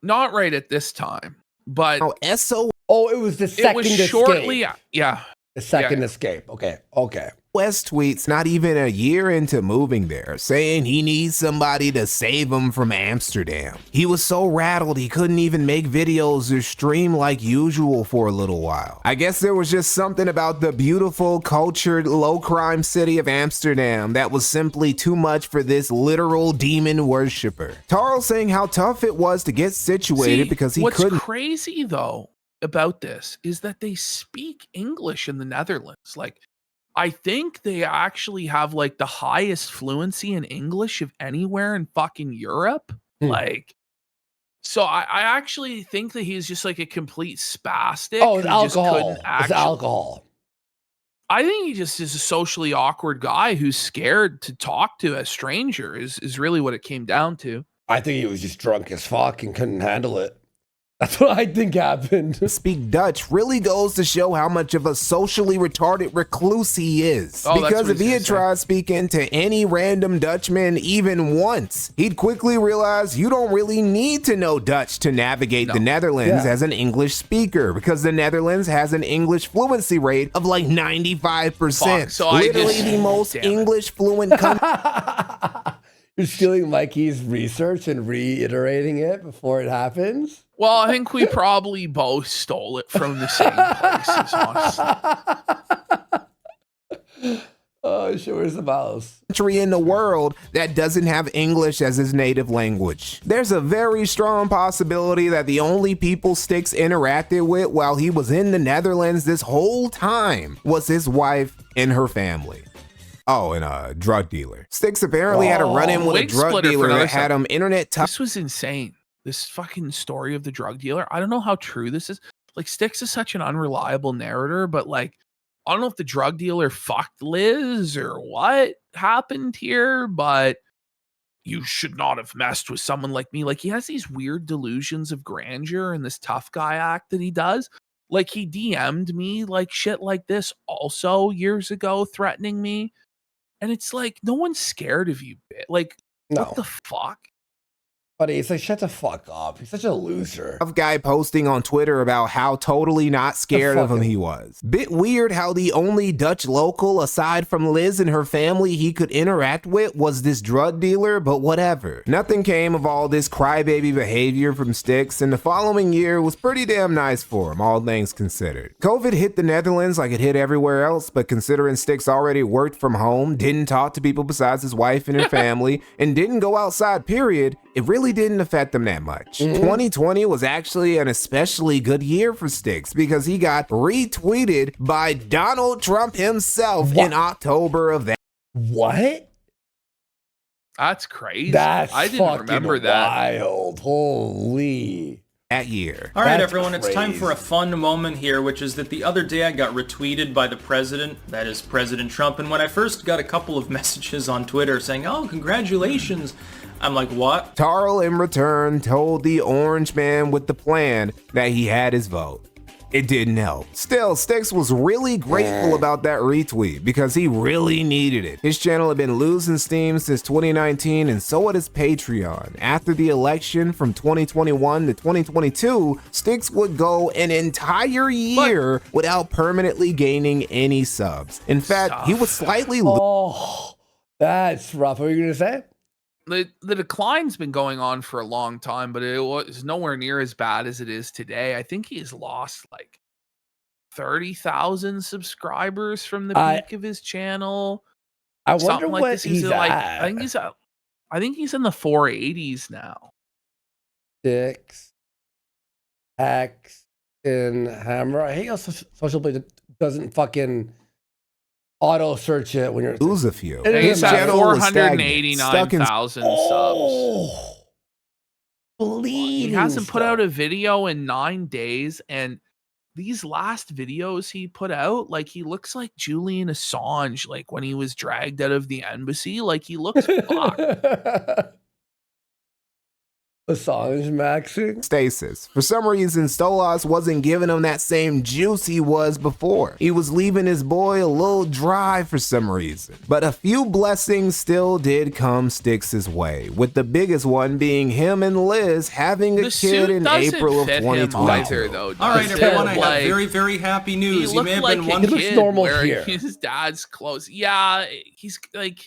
Not right at this time, but Oh, it was the second escape. Shortly, yeah. The second escape. Okay. West tweets not even a year into moving there, saying he needs somebody to save him from Amsterdam. He was so rattled he couldn't even make videos or stream like usual for a little while. I guess there was just something about the beautiful, cultured, low-crime city of Amsterdam that was simply too much for this literal demon worshiper. Tarl saying how tough it was to get situated because he couldn't. What's crazy though about this is that they speak English in the Netherlands. Like, I think they actually have like the highest fluency in English of anywhere in fucking Europe. Like, so I actually think that he's just like a complete spastic. Oh, it's alcohol. It's alcohol. I think he just is a socially awkward guy who's scared to talk to a stranger is really what it came down to. I think he was just drunk as fuck and couldn't handle it. That's what I think happened. Speak Dutch really goes to show how much of a socially retarded recluse he is. Because if he had tried speaking to any random Dutchman even once, he'd quickly realize you don't really need to know Dutch to navigate the Netherlands as an English speaker, because the Netherlands has an English fluency rate of like 95%. So literally the most English fluent country. You're stealing Mikey's research and reiterating it before it happens? Well, I think we probably both stole it from the same places, honestly. Oh, sure is the mouse. Country in the world that doesn't have English as his native language. There's a very strong possibility that the only people Styx interacted with while he was in the Netherlands this whole time was his wife and her family. Oh, and a drug dealer. Styx apparently had a run-in with a drug dealer that had him internet. This was insane. This fucking story of the drug dealer. I don't know how true this is. Like, Styx is such an unreliable narrator, but like, I don't know if the drug dealer fucked Liz or what happened here, but you should not have messed with someone like me. Like, he has these weird delusions of grandeur and this tough guy act that he does. Like, he DM'd me like shit like this also years ago, threatening me. And it's like, no one's scared of you. Like, what the fuck? Buddy, it's like, shut the fuck up. He's such a loser. Of guy posting on Twitter about how totally not scared of him he was. Bit weird how the only Dutch local aside from Liz and her family he could interact with was this drug dealer, but whatever. Nothing came of all this crybaby behavior from Styx, and the following year was pretty damn nice for him, all things considered. COVID hit the Netherlands like it hit everywhere else, but considering Styx already worked from home, didn't talk to people besides his wife and her family, and didn't go outside, period, it really didn't affect them that much. 2020 was actually an especially good year for Styx because he got retweeted by Donald Trump himself in October of that. What? That's crazy. That's I didn't remember that. Wild. Holy. That year. All right, everyone, it's time for a fun moment here, which is that the other day I got retweeted by the president, that is President Trump, and when I first got a couple of messages on Twitter saying, oh, congratulations, I'm like, what? Tarl, in return, told the orange man with the plan that he had his vote. It didn't help. Still, Styx was really grateful about that retweet because he really needed it. His channel had been losing steam since 2019, and so had his Patreon. After the election from 2021 to 2022, Styx would go an entire year without permanently gaining any subs. In fact, he was slightly... Oh, that's rough. What were you going to say? The decline's been going on for a long time, but it was nowhere near as bad as it is today. I think he's lost like 30,000 subscribers from the peak of his channel. I wonder what he's like, at. I think he's in the 480s now. Styx, X, and Hammer. I hate how social media doesn't fucking auto search it when you're lose a few. He's at 489,000 subs. Bleeding. He hasn't put out a video in 9 days, and these last videos he put out, like, he looks like Julian Assange, like when he was dragged out of the embassy. Like, he looks fucked. Assange maxing. Stasis. For some reason, Stolas wasn't giving him that same juice he was before. He was leaving his boy a little dry for some reason. But a few blessings still did come Styx's way, with the biggest one being him and Liz having a kid in April of 2022. Though, all right, everyone, I like, have very, very happy news. You may have been one looks normal here. His dad's clothes. Yeah, he's like,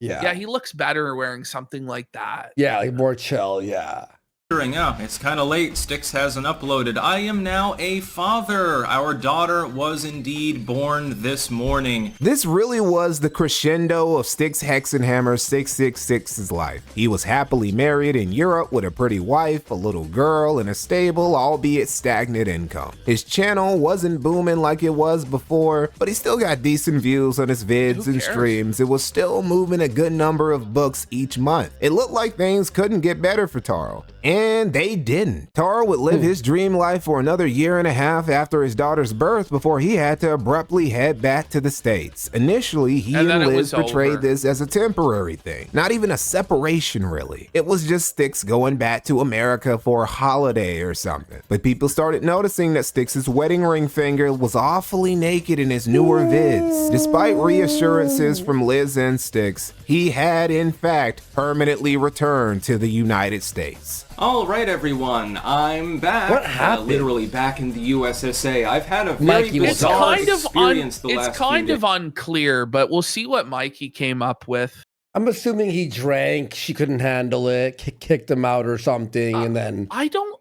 yeah, he looks better wearing something like that. Yeah, like more chill. Yeah. Oh, it's kind of late. Styx hasn't uploaded. I am now a father. Our daughter was indeed born this morning. This really was the crescendo of Styx Hexenhammer 666's life. He was happily married in Europe with a pretty wife, a little girl, and a stable, albeit stagnant income. His channel wasn't booming like it was before, but he still got decent views on his vids and streams. It was still moving a good number of books each month. It looked like things couldn't get better for Taro. And they didn't. Taro would live his dream life for another year and a half after his daughter's birth before he had to abruptly head back to the States. Initially, he and Liz portrayed this as a temporary thing, not even a separation really. It was just Styx going back to America for a holiday or something. But people started noticing that Styx's wedding ring finger was awfully naked in his newer vids. Despite reassurances from Liz and Styx, he had in fact permanently returned to the United States. All right, everyone, I'm back. What happened? Literally back in the USSA. I've had a very bizarre experience the last few days. It's kind of unclear, but we'll see what Mikey came up with. I'm assuming he drank, she couldn't handle it, kicked him out or something, and then I don't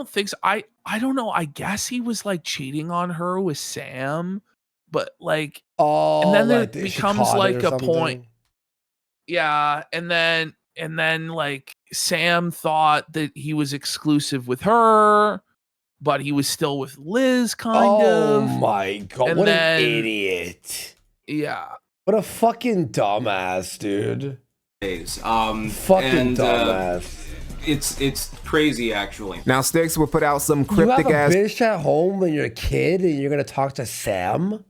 think so. I don't know. I guess he was like cheating on her with Sam, but like and then it becomes like a point. Yeah, and then like Sam thought that he was exclusive with her, but he was still with Liz, kind of. Oh my god, and what then, an idiot. Yeah. What a fucking dumbass, dude. Fucking dumbass. It's crazy, actually. Now, Styx will put out some cryptic you have ass a bitch at home when you're a kid and you're gonna talk to Sam,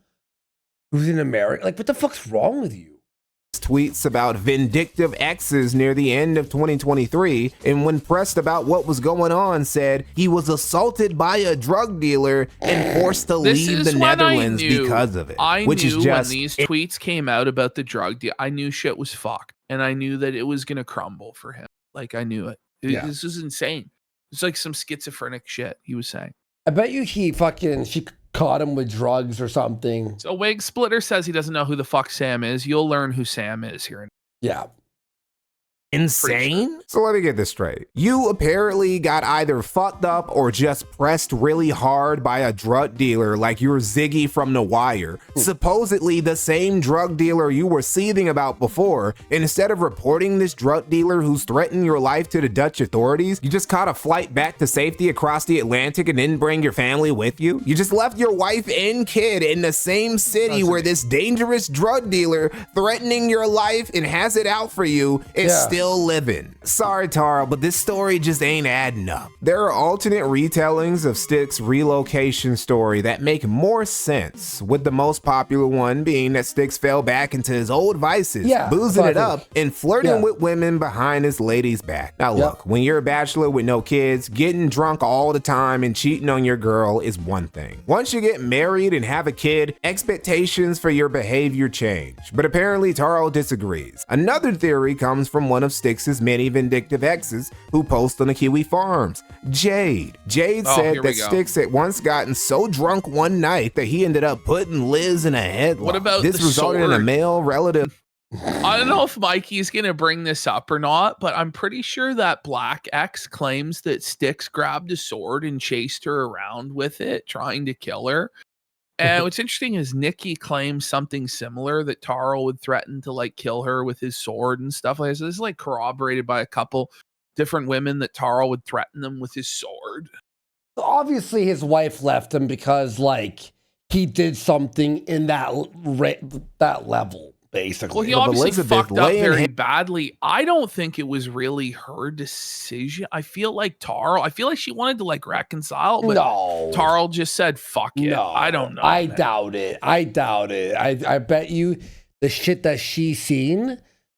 who's in America. Like, what the fuck's wrong with you? Tweets about vindictive exes near the end of 2023, and when pressed about what was going on, said he was assaulted by a drug dealer and forced to leave the Netherlands because of it. I knew when these tweets came out about the drug deal, I knew shit was fucked, and I knew that it was gonna crumble for him. Like, I knew it. This is insane. It's like some schizophrenic shit he was saying. I bet you she caught him with drugs or something. So Wig Splitter says he doesn't know who the fuck Sam is. You'll learn who Sam is here. Yeah. Insane? So let me get this straight. You apparently got either fucked up or just pressed really hard by a drug dealer like you're Ziggy from The Wire. Supposedly the same drug dealer you were seething about before. And instead of reporting this drug dealer who's threatened your life to the Dutch authorities, you just caught a flight back to safety across the Atlantic and didn't bring your family with you. You just left your wife and kid in the same city where this dangerous drug dealer threatening your life and has it out for you is still living. Sorry, Taro, but this story just ain't adding up. There are alternate retellings of Styx's relocation story that make more sense, with the most popular one being that Styx fell back into his old vices, boozing it up and flirting with women behind his lady's back. Now look, when you're a bachelor with no kids, getting drunk all the time and cheating on your girl is one thing. Once you get married and have a kid, expectations for your behavior change. But apparently Taro disagrees. Another theory comes from one of Styx's many vindictive exes who post on the Kiwi Farms, Jade. Jade said that Styx had once gotten so drunk one night that he ended up putting Liz in a headlock. What about this resulted in a male relative? I don't know if Mikey's going to bring this up or not, but I'm pretty sure that Black X claims that Styx grabbed a sword and chased her around with it, trying to kill her. And what's interesting is Nikki claims something similar, that Taro would threaten to like kill her with his sword and stuff like this. This is like corroborated by a couple different women that Taro would threaten them with his sword. Obviously, his wife left him because like he did something in that level. Basically. Well, he obviously fucked up very badly. I don't think it was really her decision. I feel like she wanted to like reconcile, but Taro just said, fuck it. No, I don't know. I doubt it. I bet you the shit that she's seen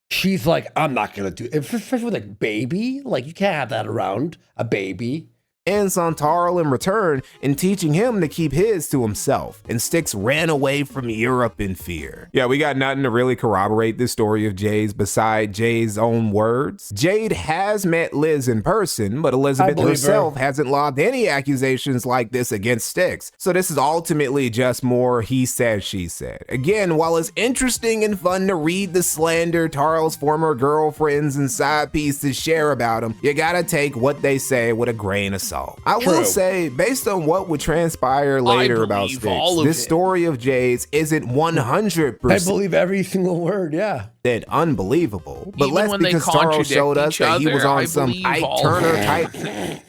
she's like, I'm not gonna do it. Especially with a baby, like you can't have that around a baby. Hands on Tarl in return and teaching him to keep his to himself, and Styx ran away from Europe in fear. Yeah, we got nothing to really corroborate this story of Jade's beside Jade's own words. Jade has met Liz in person, but Elizabeth herself hasn't lobbed any accusations like this against Styx. So this is ultimately just more he said, she said. Again, while it's interesting and fun to read the slander Tarl's former girlfriends and side pieces share about him, you gotta take what they say with a grain of salt. I will say, based on what would transpire later about Styx, this story of Jade's isn't 100%. I believe every single word, yeah. Unbelievable. But less because Tarl showed us that he was on some Ike Turner type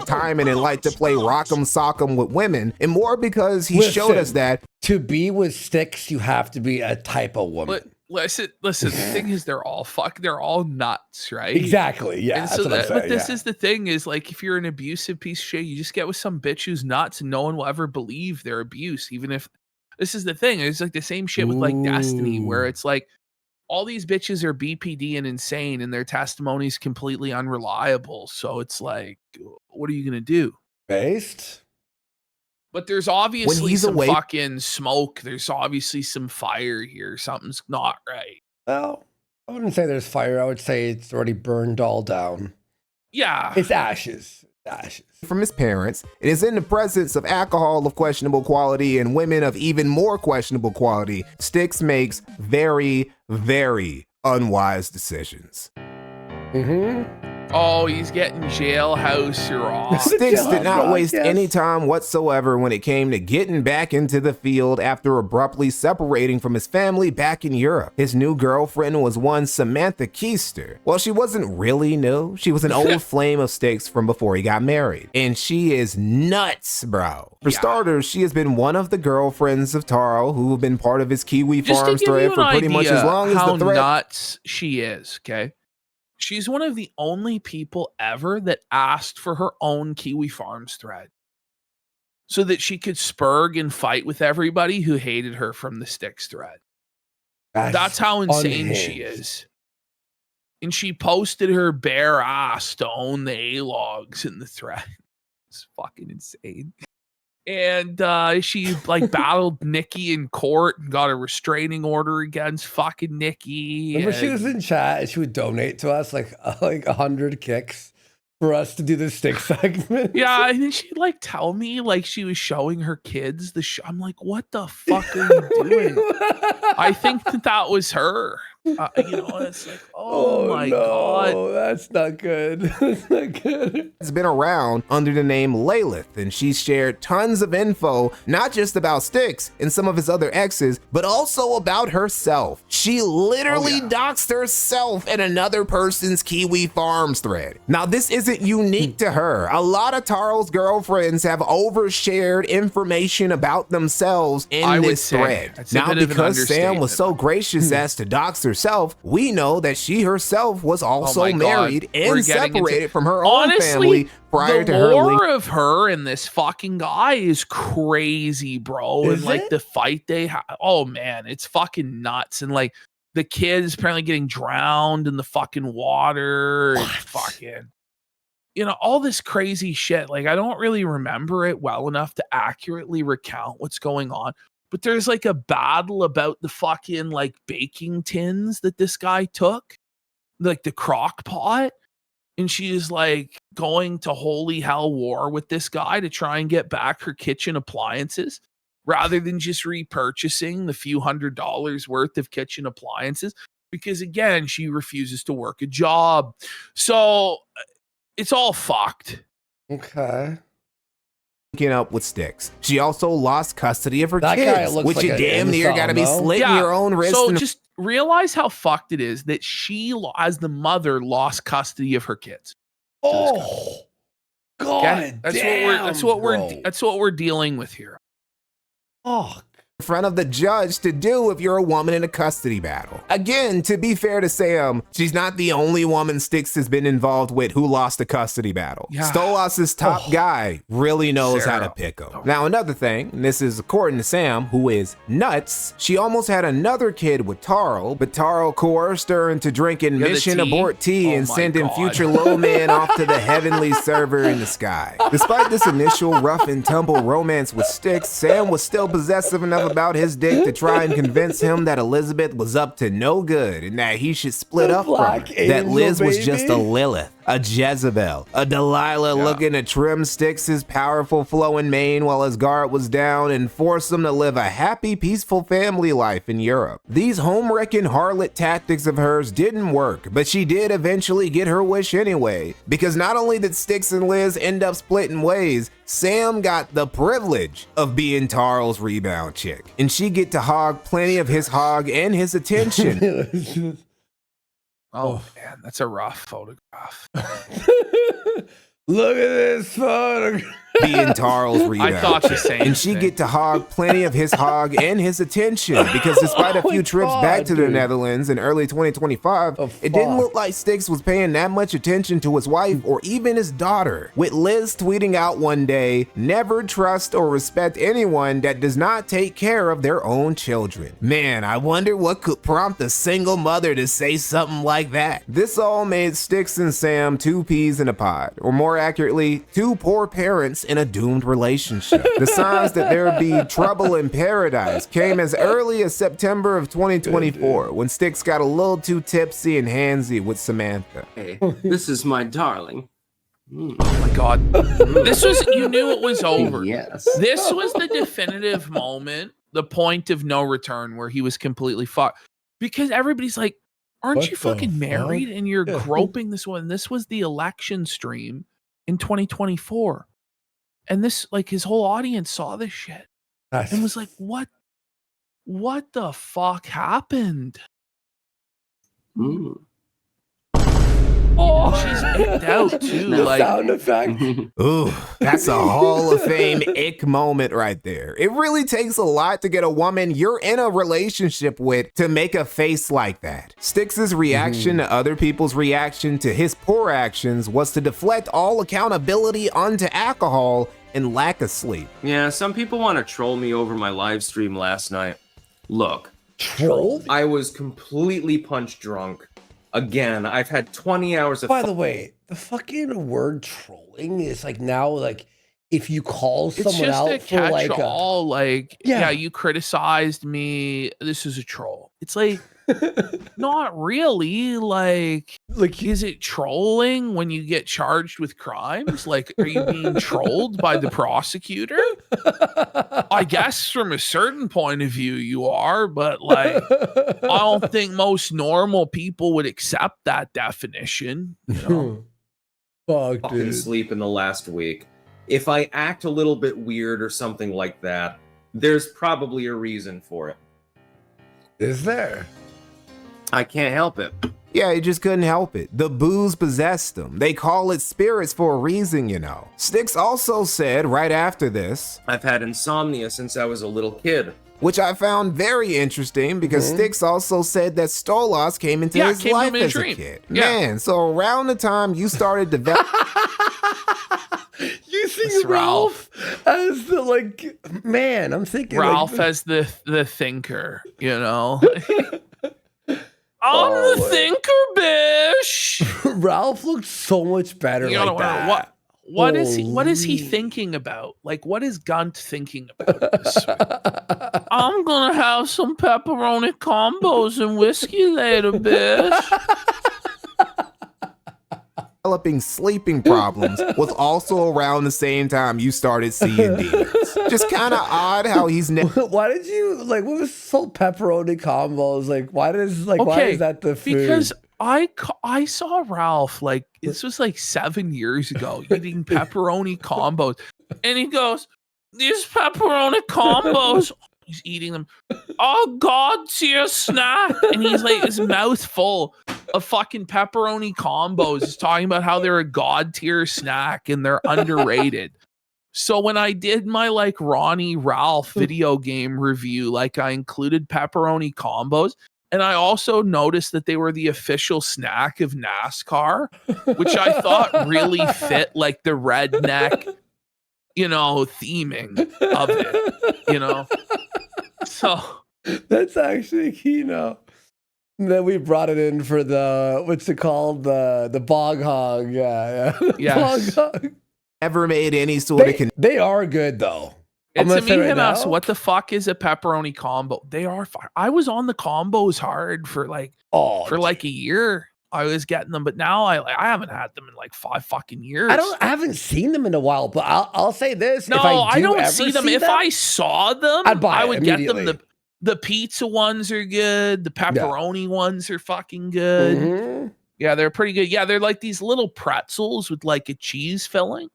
timing and like to play rock'em sock'em with women, and more because he showed us that to be with Styx, you have to be a type of woman. Listen, the thing is they're all nuts, right? Exactly, yeah. And so but this is the thing is like if you're an abusive piece of shit, you just get with some bitch who's nuts and no one will ever believe their abuse, even if this is the thing. It's like the same shit with like Destiny, where it's like all these bitches are BPD and insane and their testimony is completely unreliable. So it's like, what are you gonna do? Based? But there's obviously some fucking smoke. There's obviously some fire here. Something's not right. Well, I wouldn't say there's fire. I would say it's already burned all down. Yeah. It's ashes. Ashes. From his parents, it is in the presence of alcohol of questionable quality and women of even more questionable quality, Styx makes very, very unwise decisions. Oh, he's getting jailhouse raw. Styx did not waste any time whatsoever when it came to getting back into the field after abruptly separating from his family back in Europe. His new girlfriend was one Samantha Keister. Well, she wasn't really new. She was an old flame of Styx from before he got married. And she is nuts, bro. For starters, she has been one of the girlfriends of Tarl who have been part of his Kiwi Farms thread for pretty much as long as the thread. How nuts she is, okay? She's one of the only people ever that asked for her own Kiwi Farms thread so that she could spurg and fight with everybody who hated her from the Styx thread. That's how insane she is. And she posted her bare ass to own the A-logs in the thread. It's fucking insane. And she like battled Nikki in court and got a restraining order against fucking Nikki. Remember she was in chat and she would donate to us like 100 kicks for us to do the Styx segment. Yeah, and then she'd like tell me like she was showing her kids the show. I'm like, what the fuck are you doing? I think that was her. You know, it's like, oh my God. That's not good. That's not good. It's been around under the name Lalith, and she's shared tons of info, not just about Styx and some of his other exes, but also about herself. She literally doxed herself in another person's Kiwi Farms thread. Now, this isn't unique to her. A lot of Tarl's girlfriends have overshared information about themselves in this thread. Now, because Sam was so gracious as to dox herself, we know that she herself was also married and separated from her own family prior to her. The lore of her and this fucking guy is crazy, bro. And like the fight they have, oh man, it's fucking nuts. And like the kids apparently getting drowned in the fucking water. And fucking, you know, all this crazy shit. Like I don't really remember it well enough to accurately recount what's going on. But there's like a battle about the fucking like baking tins that this guy took, like the crock pot. And she is like going to holy hell war with this guy to try and get back her kitchen appliances rather than just repurchasing the few $100s worth of kitchen appliances. Because again, she refuses to work a job. So it's all fucked. Okay. Up with Styx. She also lost custody of her kids, which like you damn near gotta be slitting your own wrist. So just realize how fucked it is that she, as the mother, lost custody of her kids. Oh, God! Okay? That's what we're dealing with here. Oh, in front of the judge to do if you're a woman in a custody battle. Again, to be fair to Sam, she's not the only woman Styx has been involved with who lost a custody battle. Yeah. Stolas' top guy really knows how to pick him. Now, another thing, and this is according to Sam, who is nuts, she almost had another kid with Tarl, but Tarl coerced her into drinking Mission Abort tea and sending future low man off to the heavenly server in the sky. Despite this initial rough and tumble romance with Styx, Sam was still possessive enough about his dick to try and convince him that Elizabeth was up to no good and that he should split up from her. That Liz was just a Lilith, a Jezebel, a Delilah looking to trim Styx's powerful flowing mane while his guard was down and force him to live a happy, peaceful family life in Europe. These home-wrecking harlot tactics of hers didn't work, but she did eventually get her wish anyway, because not only did Styx and Liz end up splitting ways, Sam got the privilege of being Tarl's rebound chick, and she get to hog plenty of his hog and his attention. Oh man, that's a rough photograph. Look at this photograph. Being Tarl's rebound. I thought the same And she thing. get to hog plenty of his hog and his attention, because despite a few trips back to the Netherlands in early 2025, it didn't look like Styx was paying that much attention to his wife or even his daughter, with Liz tweeting out one day, "Never trust or respect anyone that does not take care of their own children." Man, I wonder what could prompt a single mother to say something like that. This all made Styx and Sam two peas in a pod, or more accurately, two poor parents in a doomed relationship. The signs that there would be trouble in paradise came as early as September of 2024, when Styx got a little too tipsy and handsy with Samantha. Hey, this is my darling. Oh my God. This was, you knew it was over. Yes. This was the definitive moment, the point of no return where he was completely fucked. Because everybody's like, aren't What you the fucking married fuck? and you're Yeah. groping this one? This was the election stream in 2024. And this, like, his whole audience saw this shit and was like, what the fuck happened? Mm. Oh, she's icked out too. Like, Sound effect. Ooh, that's a Hall of Fame ick moment right there. It really takes a lot to get a woman you're in a relationship with to make a face like that. Styx's reaction to other people's reaction to his poor actions was to deflect all accountability onto alcohol and lack of sleep. Yeah, some people want to troll me over my live stream last night. Look, Trolled? I was completely punch drunk. Again, I've had 20 hours of. By the way, the fucking word trolling is like now, like if you call it's someone just a out for like catch-all. Like, Yeah. yeah, you criticized me. This is a troll. It's like, not really. Like, is it trolling when you get charged with crimes? Like, are you being trolled by the prosecutor? I guess from a certain point of view you are, but like, I don't think most normal people would accept that definition. You know? Fuck, fucking dude. sleep in the last week. If I act a little bit weird or something like that, there's probably a reason for it. Is there? I can't help it. Yeah, he just couldn't help it. The booze possessed him. They call it spirits for a reason, you know. Styx also said right after this, I've had insomnia since I was a little kid. which I found very interesting because Styx also said that Stolas came into his came to life him in a as a dream. kid. Yeah. Man, so around the time you started developing You It's think Ralph as the like man? I'm thinking Ralph like, as the thinker, you know. I'm the thinker, bish. Ralph looks so much better You like know, that. what is he Holy. thinking about? Like, what is Gunt thinking about this week? I'm gonna have some pepperoni combos and whiskey later, bish. sleeping problems was also around the same time you started seeing demons. Just kind of odd how he's Why did you like? What was salt pepperoni combos? Like, why does like why is that the food? Because I saw Ralph, like, this was like 7 years ago, eating pepperoni combos, and he goes, "These pepperoni combos." He's eating them. Oh, God tier snack, and he's like, his mouth full of fucking pepperoni combos. He's talking about how they're a God tier snack and they're underrated. So when I did my like Ronnie Ralph video game review, like I included pepperoni combos, and I also noticed that they were the official snack of NASCAR, which I thought really fit like the redneck, theming of it, So that's actually Kino. And then we brought it in for the, what's it called? The bog hog. Yeah. Yes. Bog hog. Never made any sort of They are good though. It's a meme asked, what the fuck is a pepperoni combo? They are fire. I was on the combos hard for like a year. I was getting them, but now I haven't had them in like 5 fucking years. I haven't seen them in a while, but I'll say this. No, if I don't see them. If I saw them, I would get them. The pizza ones are good. The pepperoni ones are fucking good. Mm-hmm. Yeah, they're pretty good. Yeah, they're like these little pretzels with like a cheese filling.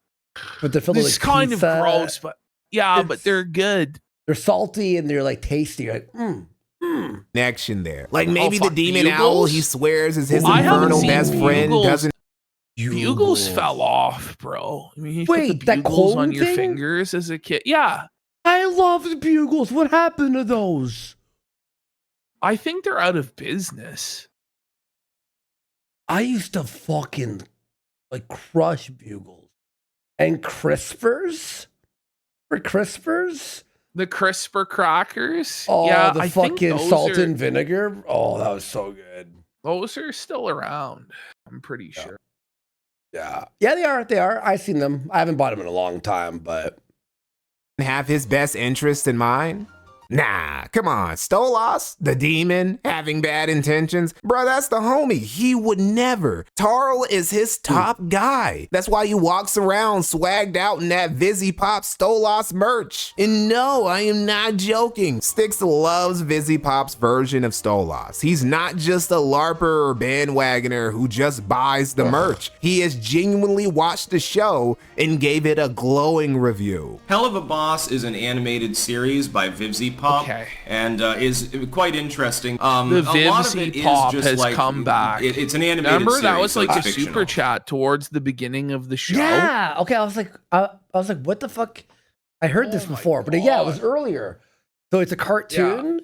But they're filled with It's kind of gross, but but they're good. They're salty and they're like tasty. You're like, connection there. Like maybe the demon Bugles? owl he swears is his I haven't infernal seen best friend Bugles. doesn't. Bugles fell off, bro. I mean, you Wait, put the that bugles clone on your thing? fingers as a kid. Yeah, I love the bugles. What happened to those? I think they're out of business. I used to fucking like crush bugles and crispers. For crispers? The crisper crackers. Oh, yeah, the I think fucking those salt are, and vinegar. Oh, that was so good. Those are still around. I'm pretty sure. Yeah, they are. They are. I've seen them. I haven't bought them in a long time, but Have his best interest in mind? Nah, come on. Stolas, the demon, having bad intentions. Bro, that's the homie. He would never. Tarl is his top guy. That's why he walks around swagged out in that Vizzy Pop Stolas merch. And no, I am not joking. Styx loves Vizzy Pop's version of Stolas. He's not just a LARPer or bandwagoner who just buys the merch. He has genuinely watched the show and gave it a glowing review. Hell of a Boss is an animated series by Vivzy Pop, and is quite interesting. The a lot of Vivzy it is Pop just has like, come back. It's an animated Remember series, that was so like it's a fictional. super chat towards the beginning of the show. yeah. Okay, I was like, what the fuck? I heard this before, but yeah, it was earlier. So it's a cartoon.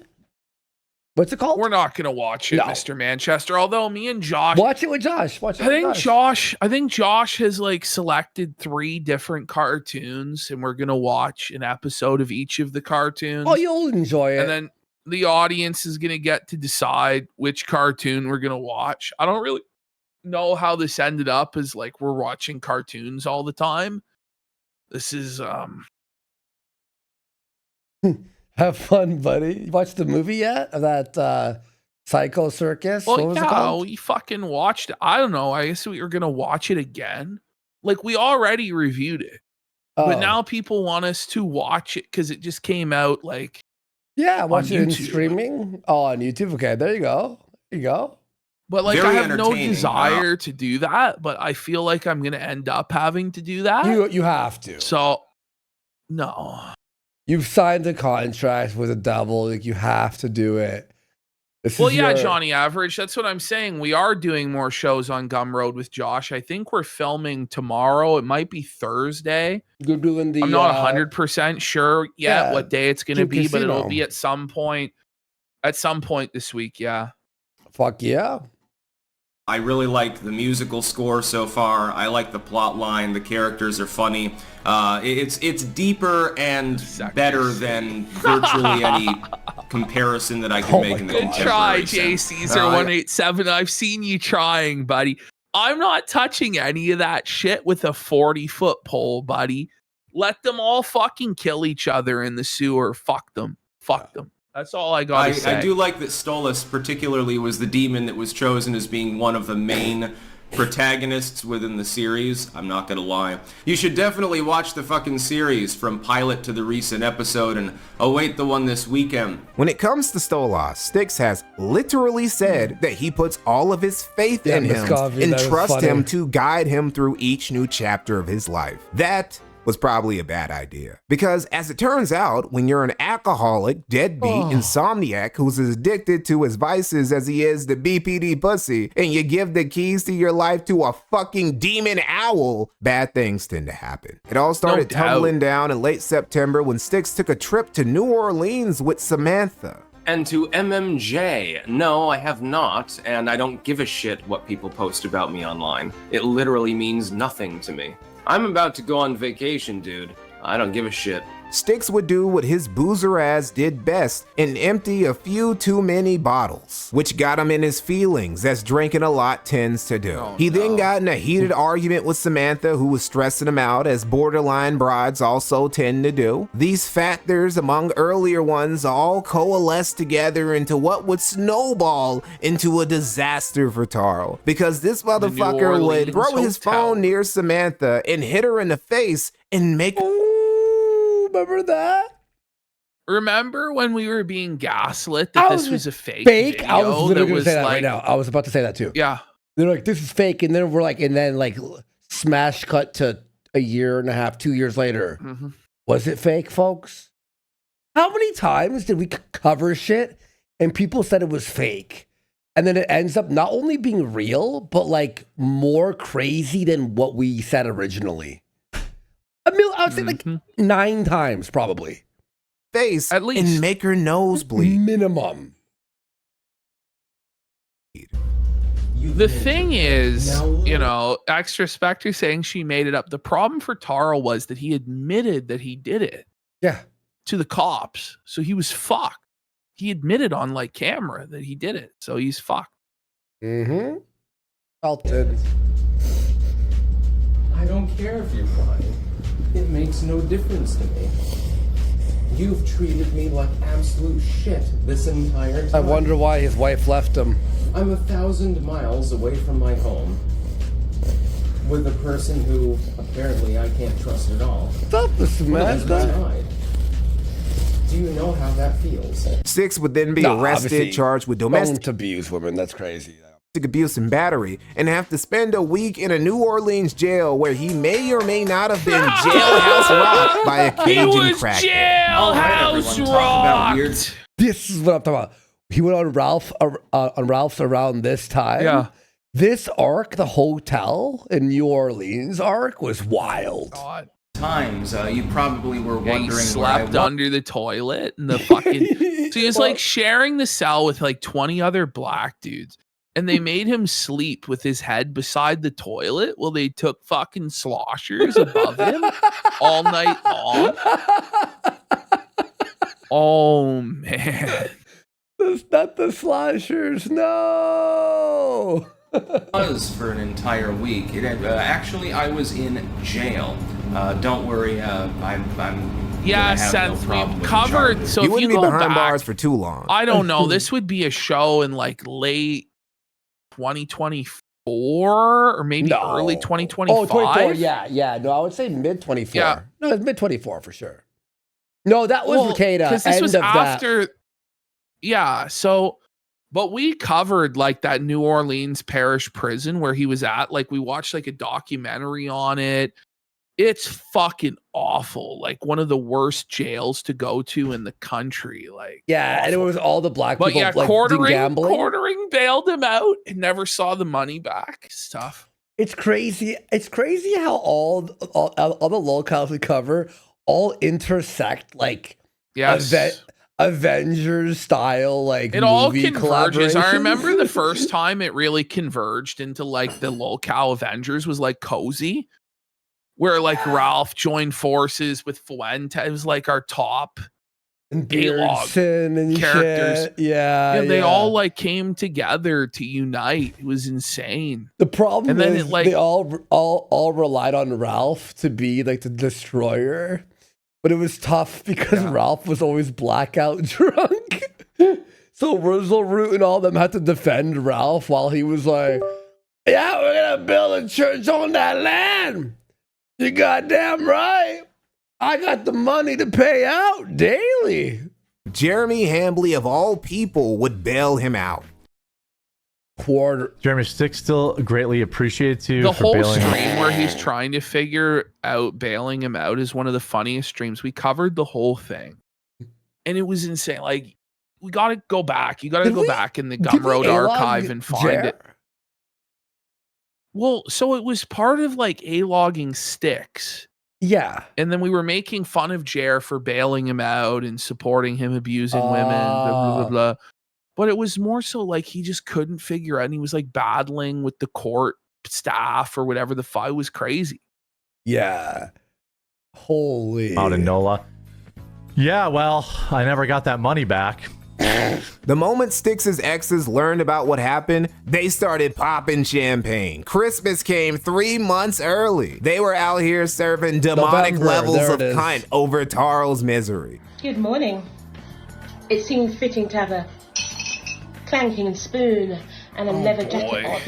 What's it called? We're not gonna watch it, No. Mr. Manchester. Although me and Josh, Watch it with Josh. I think Josh has like selected 3 different cartoons, and we're gonna watch an episode of each of the cartoons. Oh, you'll enjoy it. And then the audience is gonna get to decide which cartoon we're gonna watch. I don't really know how this ended up, as like we're watching cartoons all the time. This is Have fun, buddy. You watched the movie yet? Of that Psycho Circus? well, What was it yeah, called? we fucking watched it. I don't know. I guess we were gonna watch it again. Like we already reviewed it, but Oh. now people want us to watch it because it just came out. Like, Yeah, watch it in YouTube. streaming. Oh, on YouTube. Okay, there you go. There you go. but like Very I have no entertaining. desire to do that. But I feel like I'm gonna end up having to do that. You have to. So, no. You've signed a contract with a double. Like you have to do it. This Well, is yeah, your- Johnny Average. That's what I'm saying. We are doing more shows on Gumroad with Josh. I think we're filming tomorrow. It might be Thursday. You're doing the. I'm not 100% sure yet yeah, what day it's going to Duke be, but it'll Casino. be at some point. At some point this week, yeah. Fuck yeah. I really like the musical score so far. I like the plot line. The characters are funny. It's deeper and better than virtually any comparison that I can make in the Good try, contemporary J sense. Caesar 187. I've seen you trying, buddy. I'm not touching any of that shit with a 40-foot pole, buddy. Let them all fucking kill each other in the sewer. Fuck them. Fuck them. That's all I gotta say. I do like that Stolas particularly was the demon that was chosen as being one of the main protagonists within the series. I'm not gonna lie. You should definitely watch the fucking series from pilot to the recent episode and await the one this weekend. When it comes to Stolas, Styx has literally said that he puts all of his faith Yeah, in Miss him Coffee, and that was trusts funny. him to guide him through each new chapter of his life. That was probably a bad idea. Because as it turns out, when you're an alcoholic, deadbeat, insomniac who's as addicted to his vices as he is the BPD pussy, and you give the keys to your life to a fucking demon owl, bad things tend to happen. It all started tumbling down in late September when Styx took a trip to New Orleans with Samantha. And to MMJ, no, I have not, and I don't give a shit what people post about me online. It literally means nothing to me. I'm about to go on vacation, dude. I don't give a shit. Styx would do what his boozer ass did best and empty a few too many bottles, which got him in his feelings, as drinking a lot tends to do. He then got in a heated argument with Samantha, who was stressing him out, as borderline brides also tend to do. These factors, among earlier ones, all coalesced together into what would snowball into a disaster for Taro, because this motherfucker would throw his phone near Samantha and hit her in the face and make remember that? Remember when we were being gaslit that this was a fake video? I was literally going to say that like, right now. I was about to say that too. Yeah. They're like, this is fake. And then we're like, and then like smash cut to a year and a half, 2 years later. Mm-hmm. Was it fake, folks? How many times did we cover shit and people said it was fake? And then it ends up not only being real, but like more crazy than what we said originally. I would say like 9 times probably. Face at least, and make her nose bleed. Minimum. The thing is, you know, Extra Spectre saying she made it up. The problem for Taro was that he admitted that he did it. Yeah. To the cops. So he was fucked. He admitted on like camera that he did it. So he's fucked. Mm-hmm. Felt it. I don't care if you're crying. It makes no difference to me. You've treated me like absolute shit this entire time. I wonder why his wife left him. I'm 1,000 miles away from my home with a person who apparently I can't trust at all. Stop the Samantha. Do you know how that feels? Styx would then be arrested, charged with domestic abuse women. That's crazy. Abuse and battery, and have to spend a week in a New Orleans jail where he may or may not have been jailhouse rocked by a Cajun crackhead. Jailhouse rocked. This is what I'm talking about. He went on Ralph's around this time. Yeah. This arc, the hotel in New Orleans arc, was wild. God. Times you probably were wondering. He slept under the toilet and the fucking. So he was like sharing the cell with like 20 other black dudes. And they made him sleep with his head beside the toilet while they took fucking sloshers above him all night long. Oh, man. That's not the sloshers. No. Was for an entire week. It had, actually, I was in jail. Don't worry. I'm yeah, Seth, we've covered. So you if you wouldn't go be behind back, bars for too long. I don't know. This would be a show in like late 2024 or maybe early 2025. Oh, 24. Yeah. No, I would say mid 24. Yeah. No, it's mid 24 for sure. No, that was Makeda. Because this was after. Yeah. So, but we covered like that New Orleans parish prison where he was at. Like we watched like a documentary on it. It's fucking awful. Like one of the worst jails to go to in the country. Like awful. And it was all the black people. But yeah, like, quartering bailed him out and never saw the money back. Stuff. It's crazy. It's crazy how all the locales we cover all intersect. Like Avengers style. Like it all movie converges. I remember the first time it really converged into like the locale Avengers was like Cozy. Where like Ralph joined forces with Fuente. It was like our top and Beardson and characters. Shit. Yeah, they all like came together to unite. It was insane. The problem is they all relied on Ralph to be like the destroyer, but it was tough because Ralph was always blackout drunk. So Rizzo Root and all them had to defend Ralph while he was like, "Yeah, we're gonna build a church on that land." You goddamn right. I got the money to pay out daily. Jeremy Hambley, of all people, would bail him out. quarter. Jeremy Styx still greatly appreciates you The for whole bailing stream him. where he's trying to figure out bailing him out is one of the funniest streams. We covered the whole thing, and it was insane. Like, we got to go back. You got to go back in the Gumroad archive and find it. Well, so it was part of like A-logging Styx. Yeah. And then we were making fun of Jer for bailing him out and supporting him abusing women, blah, blah, blah, blah. But it was more so like he just couldn't figure out, and he was like battling with the court staff or whatever. The fight was crazy. Yeah. Holy. Out in NOLA. Yeah, well, I never got that money back. The moment Styx's exes learned about what happened, they started popping champagne. Christmas came 3 months early. They were out here serving demonic November, levels there of it is. cunt over Tarl's misery. Good morning. It seemed fitting to have a clanking spoon and a leather jacket on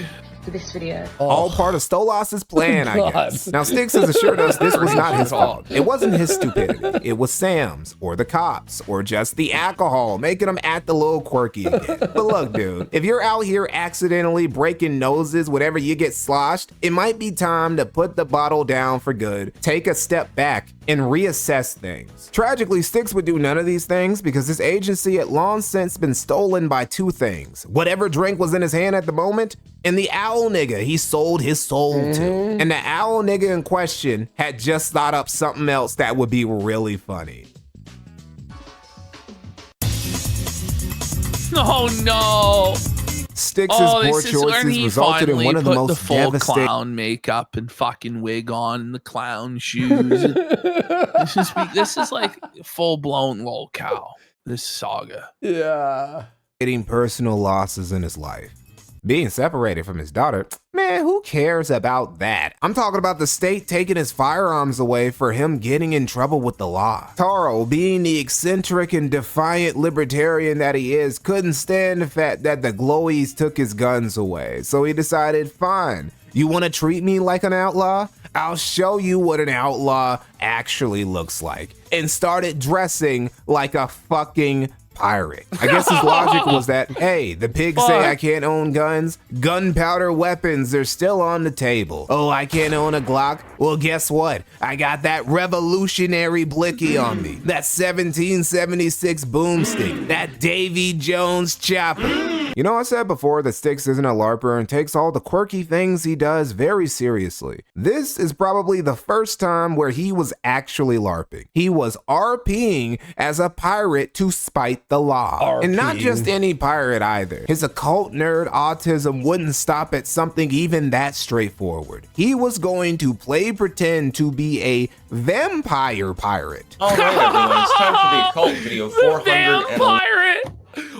for this video. All part of Stolas's plan, I guess. Now, Styx has assured us this was not his fault. It wasn't his stupidity. It was Sam's, or the cops, or just the alcohol, making him act a little quirky again. But look, dude, if you're out here accidentally breaking noses whenever you get sloshed, it might be time to put the bottle down for good, take a step back, and reassess things. Tragically, Styx would do none of these things because his agency had long since been stolen by two things: whatever drink was in his hand at the moment, and the owl nigga he sold his soul to. And the owl nigga in question had just thought up something else that would be really funny. Oh no! Styx's poor choices resulted in one of the most full devastating. clown makeup and fucking wig on and the clown shoes. this is like full blown lol cow. This saga. Yeah. Personal losses in his life. Being separated from his daughter, man, who cares about that? I'm talking about the state taking his firearms away for him getting in trouble with the law. Taro, being the eccentric and defiant libertarian that he is, couldn't stand the fact that the glowies took his guns away. So he decided, fine, you want to treat me like an outlaw? I'll show you what an outlaw actually looks like. And started dressing like a fucking pirate. I guess his logic was that, hey, the pigs say I can't own guns. Gunpowder weapons are still on the table. Oh, I can't own a Glock? Well, guess what? I got that revolutionary blicky on me. That 1776 boomstick. That Davy Jones chopper. You know, I said before that Styx isn't a LARPer and takes all the quirky things he does very seriously. This is probably the first time where he was actually LARPing. He was RPing as a pirate to spite the law. And not just any pirate either. His occult nerd autism wouldn't stop at something even that straightforward. He was going to play pretend to be a vampire pirate. All right, everyone, it's time for the occult video 400. Vampire!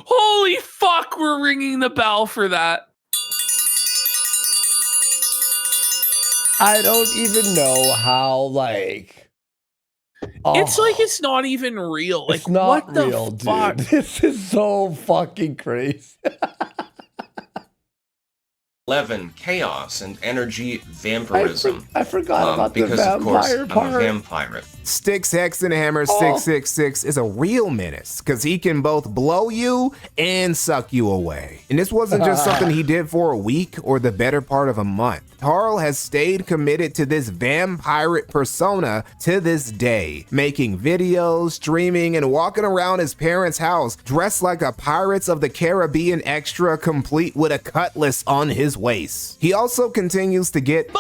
Holy fuck, we're ringing the bell for that. I don't even know how, like... It's like it's not even real. Like, It's not what the real, fuck? dude. This is so fucking crazy. 11, chaos and energy vampirism. I forgot about the because of course vampire I'm a part. vampire. Styx Hexenhammer 666 is a real menace because he can both blow you and suck you away. And this wasn't just something he did for a week or the better part of a month. Tarl has stayed committed to this vampire persona to this day, making videos, streaming, and walking around his parents' house dressed like a Pirates of the Caribbean extra, complete with a cutlass on his waist. He also continues to get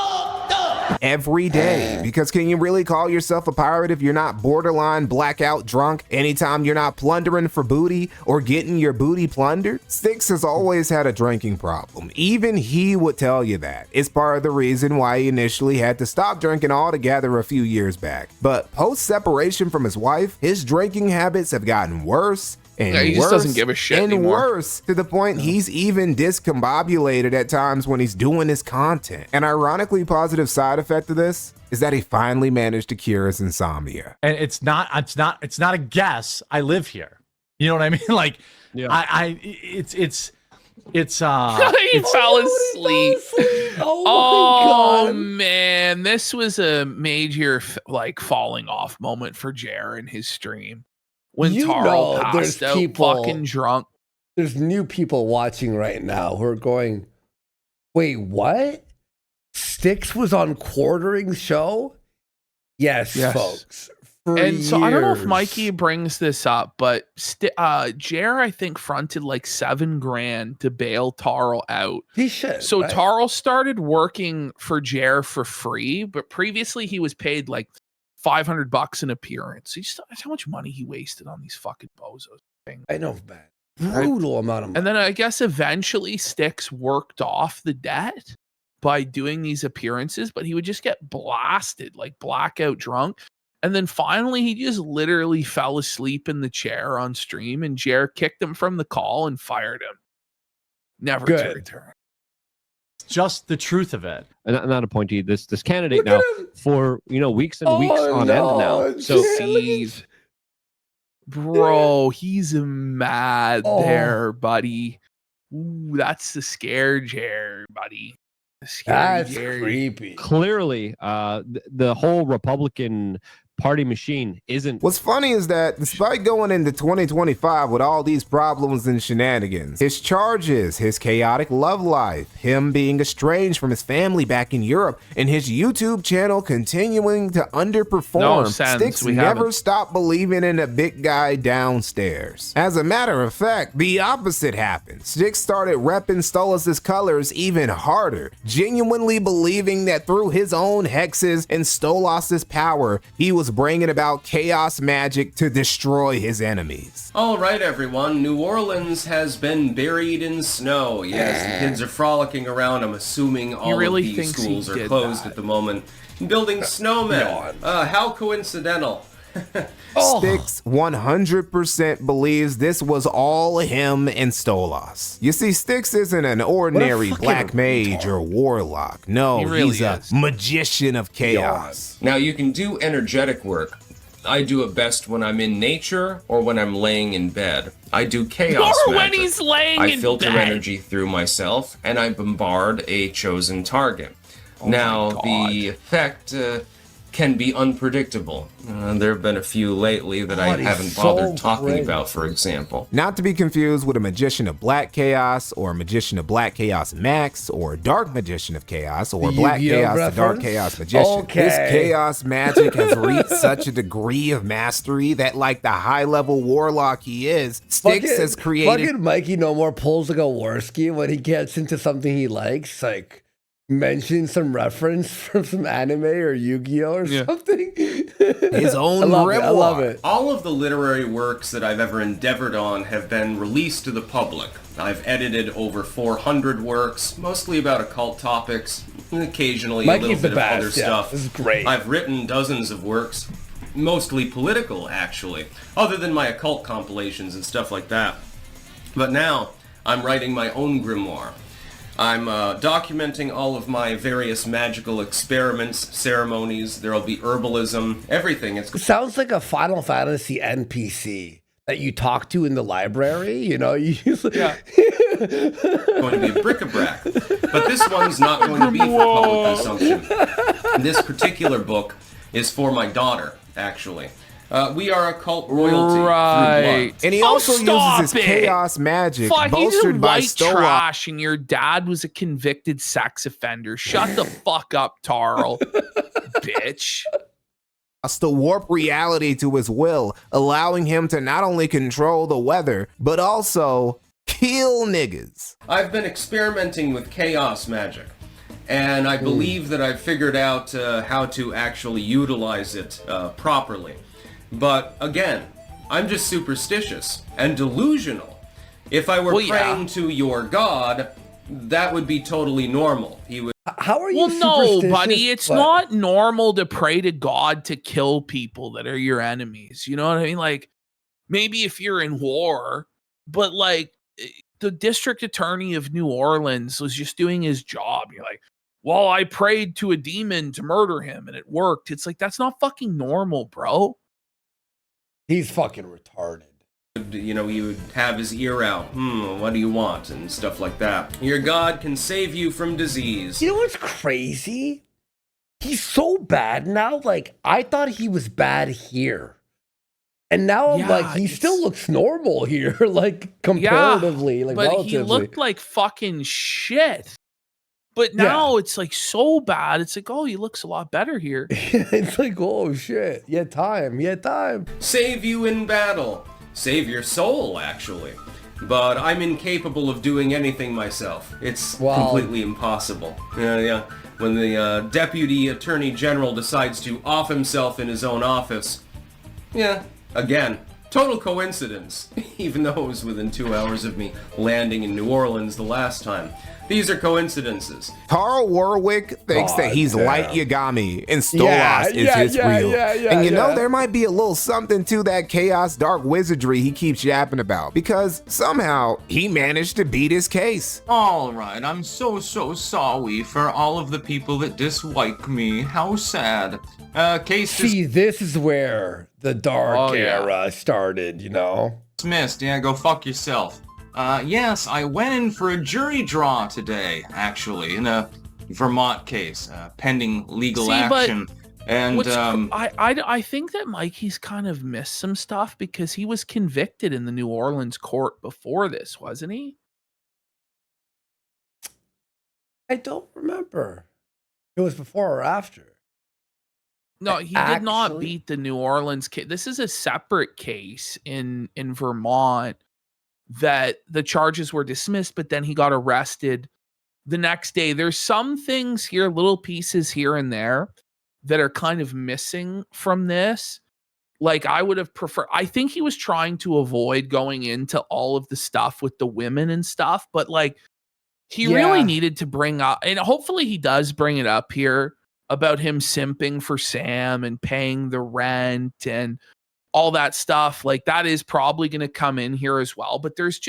every day, because can you really call yourself a pirate if you're not borderline blackout drunk anytime you're not plundering for booty or getting your booty plundered? Styx has always had a drinking problem. Even he would tell you that. It's part of the reason why he initially had to stop drinking altogether a few years back. But post-separation from his wife, his drinking habits have gotten worse and he just doesn't give a shit anymore. Worse, to the point he's even discombobulated at times when he's doing his content. An ironically positive side effect of this is that he finally managed to cure his insomnia. And it's not a guess. I live here. You know what I mean? Like, yeah. It's he fell asleep. Oh man, this was a major like falling off moment for Jer in his stream. When Tarl passed out fucking drunk. there's new people watching right now who are going, wait, what? Styx was on Quartering's show? Yes. Folks. So I don't know if Mikey brings this up, but Jer, I think, fronted like $7,000 to bail Tarl out. He should. So right? Tarl started working for Jer for free, but previously he was paid like $500 an appearance. That's how much money he wasted on these fucking bozos. I know, man. Brutal amount of money. And then I guess eventually Styx worked off the debt by doing these appearances, but he would just get blasted, like blackout drunk. And then finally, he just literally fell asleep in the chair on stream, and Jer kicked him from the call and fired him. Never to return. Just the truth of it. And not appointee, this candidate now for weeks and weeks on end now. So bro, he's mad there, buddy. Ooh, that's the scare Jer, buddy. That's creepy. Clearly, the whole Republican Party machine isn't. What's funny is that despite going into 2025 with all these problems and shenanigans, his charges, his chaotic love life, him being estranged from his family back in Europe, and his YouTube channel continuing to underperform, Styx never stopped believing in a big guy downstairs. As a matter of fact, the opposite happened. Styx started repping Stolas' colors even harder, genuinely believing that through his own hexes and Stolas' power, he was bringing about chaos magic to destroy his enemies. All right, everyone. New Orleans has been buried in snow. Yes, the kids are frolicking around. I'm assuming all of these schools are closed at the moment. Building snowmen. How coincidental. Styx 100% believes this was all him and Stolas. You see, Styx isn't an ordinary black mage or warlock. No, he's a magician of chaos. Now, you can do energetic work. I do it best when I'm in nature or when I'm laying in bed. I do chaos magic. When he's laying in bed. I filter energy through myself, and I bombard a chosen target. Now, the effect can be unpredictable. There have been a few lately that I haven't bothered talking about, for example. Not to be confused with a magician of black chaos, or a magician of black chaos max, or a dark magician of chaos, or black chaos to dark chaos magician. This chaos magic has reached such a degree of mastery that, like the high-level warlock he is, Styx has created... Fucking Mikey no more pulls like a Worski when he gets into something he likes, like mention some reference from some anime or Yu-Gi-Oh or something. His own grimoire. I love it. All of the literary works that I've ever endeavored on have been released to the public. I've edited over 400 works, mostly about occult topics, and occasionally a little bit of other stuff. This is great. I've written dozens of works, mostly political, actually, other than my occult compilations and stuff like that. But now, I'm writing my own grimoire. I'm documenting all of my various magical experiments, ceremonies. There'll be herbalism, everything. It sounds like a Final Fantasy NPC that you talk to in the library. You know, you usually going to be a bric-a-brac, but this one's not going to be for public consumption. This particular book is for my daughter, actually. We are a cult royalty. Right. And he also uses his chaos magic, bolstered by Stolas. Trash, and your dad was a convicted sex offender. Shut the fuck up, Tarl. Bitch. To warp reality to his will, allowing him to not only control the weather, but also kill niggas. I've been experimenting with chaos magic, and I believe that I've figured out how to actually utilize it properly. But again, I'm just superstitious and delusional. If I were praying to your god, that would be totally normal. He would. How are you? Well, no, buddy. It's not normal to pray to God to kill people that are your enemies. You know what I mean? Like, maybe if you're in war, but like the district attorney of New Orleans was just doing his job. You're like, well, I prayed to a demon to murder him and it worked. It's like, that's not fucking normal, bro. He's fucking retarded. You know, he would have his ear out. What do you want? And stuff like that. Your god can save you from disease. You know what's crazy? He's so bad now. Like, I thought he was bad here. And now I'm Yeah, like, he still looks normal here, like comparatively, like but relatively. he looked like fucking shit. But now it's like so bad. It's like, oh, he looks a lot better here. It's like, oh shit, he had time. Save you in battle. Save your soul, actually. But I'm incapable of doing anything myself. It's completely impossible. Yeah. When the Deputy Attorney General decides to off himself in his own office, again, total coincidence, even though it was within 2 hours of me landing in New Orleans the last time. These are coincidences. Carl Warwick thinks that he's Light Yagami and Stolas is his real. And you know, there might be a little something to that chaos dark wizardry he keeps yapping about, because somehow he managed to beat his case. All right, I'm so sorry for all of the people that dislike me. How sad. See, this is where the dark era started, you know? Dismissed. Yeah, go fuck yourself. Yes, I went in for a jury draw today, actually, in a Vermont case, pending legal action. And I think that Mikey's kind of missed some stuff because he was convicted in the New Orleans court before this, wasn't he? I don't remember. It was before or after. No, he did not beat the New Orleans case. This is a separate case in Vermont that the charges were dismissed, but then he got arrested the next day. There's some things here, little pieces here and there that are kind of missing from this. Like I would have preferred, I think he was trying to avoid going into all of the stuff with the women and stuff, but like he really needed to bring up, and hopefully he does bring it up here about him simping for Sam and paying the rent and all that stuff. Like that is probably going to come in here as well. But there's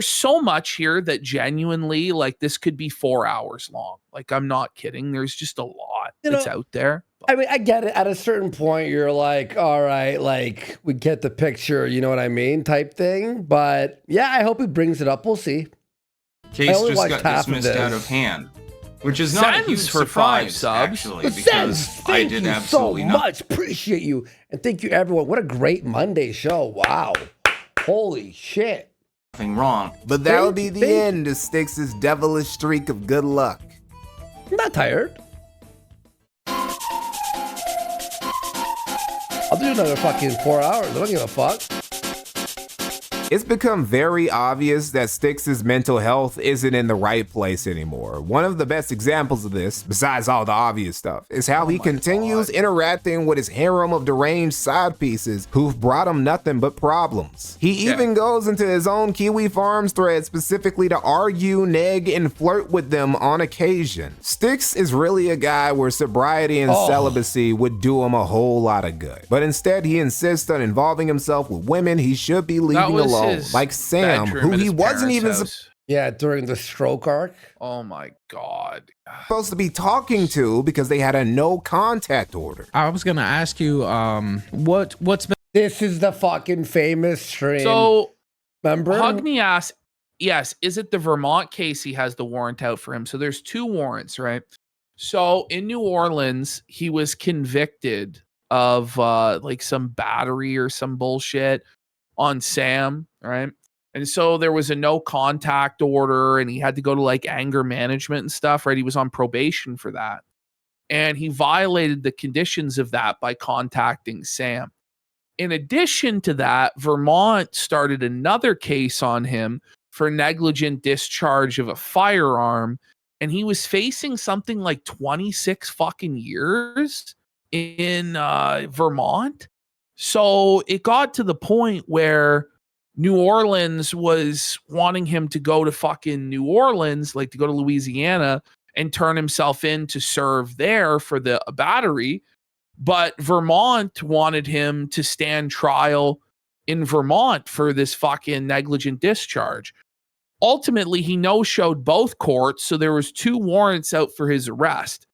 so much here that genuinely, like this could be 4 hours long. Like I'm not kidding. There's just a lot that's out there. I mean, I get it. At a certain point, you're like, all right, like we get the picture, you know what I mean? Type thing. But yeah, I hope he brings it up. We'll see. Case just got dismissed out of hand. Which is not a huge for 5 surprise, subs. actually, because I did absolutely so much. Appreciate you. And thank you, everyone. What a great Monday show. Wow. Holy shit. Nothing wrong. But that'll be the end of Styx's devilish streak of good luck. I'm not tired. I'll do another fucking 4 hours. I don't give a fuck. It's become very obvious that Styx's mental health isn't in the right place anymore. One of the best examples of this, besides all the obvious stuff, is how he continues interacting with his harem of deranged side pieces who've brought him nothing but problems. He even goes into his own Kiwi Farms thread specifically to argue, neg, and flirt with them on occasion. Styx is really a guy where sobriety and celibacy would do him a whole lot of good. But instead, he insists on involving himself with women he should be leaving alone. Like Sam, who he wasn't even during the stroke arc. Oh my god. Supposed to be talking to because they had a no contact order. I was gonna ask you, what's been. This is the fucking famous stream. So remember? Hugney asked, yes, is it the Vermont case he has the warrant out for him? So there's 2 warrants, right? So in New Orleans, he was convicted of like some battery or some bullshit on Sam, right? And so there was a no contact order and he had to go to like anger management and stuff, right? He was on probation for that. And he violated the conditions of that by contacting Sam. In addition to that, Vermont started another case on him for negligent discharge of a firearm. And he was facing something like 26 fucking years in Vermont. So it got to the point where New Orleans was wanting him to go to fucking New Orleans, like to go to Louisiana and turn himself in to serve there for the battery. But Vermont wanted him to stand trial in Vermont for this fucking negligent discharge. Ultimately, he no-showed both courts, so there was 2 warrants out for his arrest.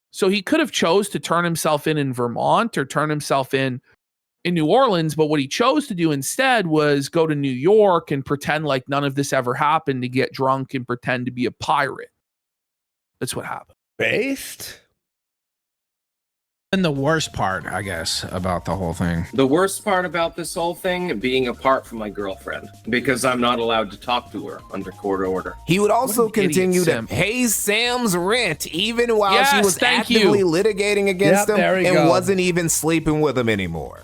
So he could have chose to turn himself in Vermont or turn himself in New Orleans, but what he chose to do instead was go to New York and pretend like none of this ever happened, to get drunk and pretend to be a pirate. That's what happened. Based? been the worst part, I guess, about the whole thing? The worst part about this whole thing, being apart from my girlfriend, because I'm not allowed to talk to her under court order. He would also continue to Sam. pay Sam's rent even while she Yes, was thank actively you. litigating against Yep, him there we and go. wasn't even sleeping with him anymore.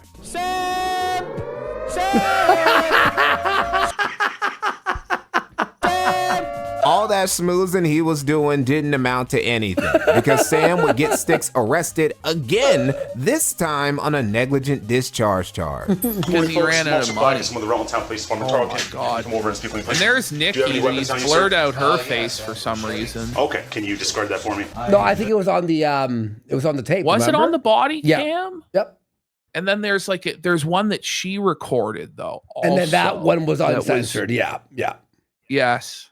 All that schmoozing he was doing didn't amount to anything because Sam would get Styx arrested again, this time on a negligent discharge charge. Because he ran out of money. Some of the relevant town police department. Oh my God. Come over and speak with me. And there's Nikki, Do you have any and he's weapons on you, blurred sir? out her face for some reason. Okay, can you describe that for me? No, I think it was on the tape. Was it remember? on the body Yeah. cam? Yep. And then there's there's one that she recorded though. And then that also, one was that uncensored. Yeah. Yes.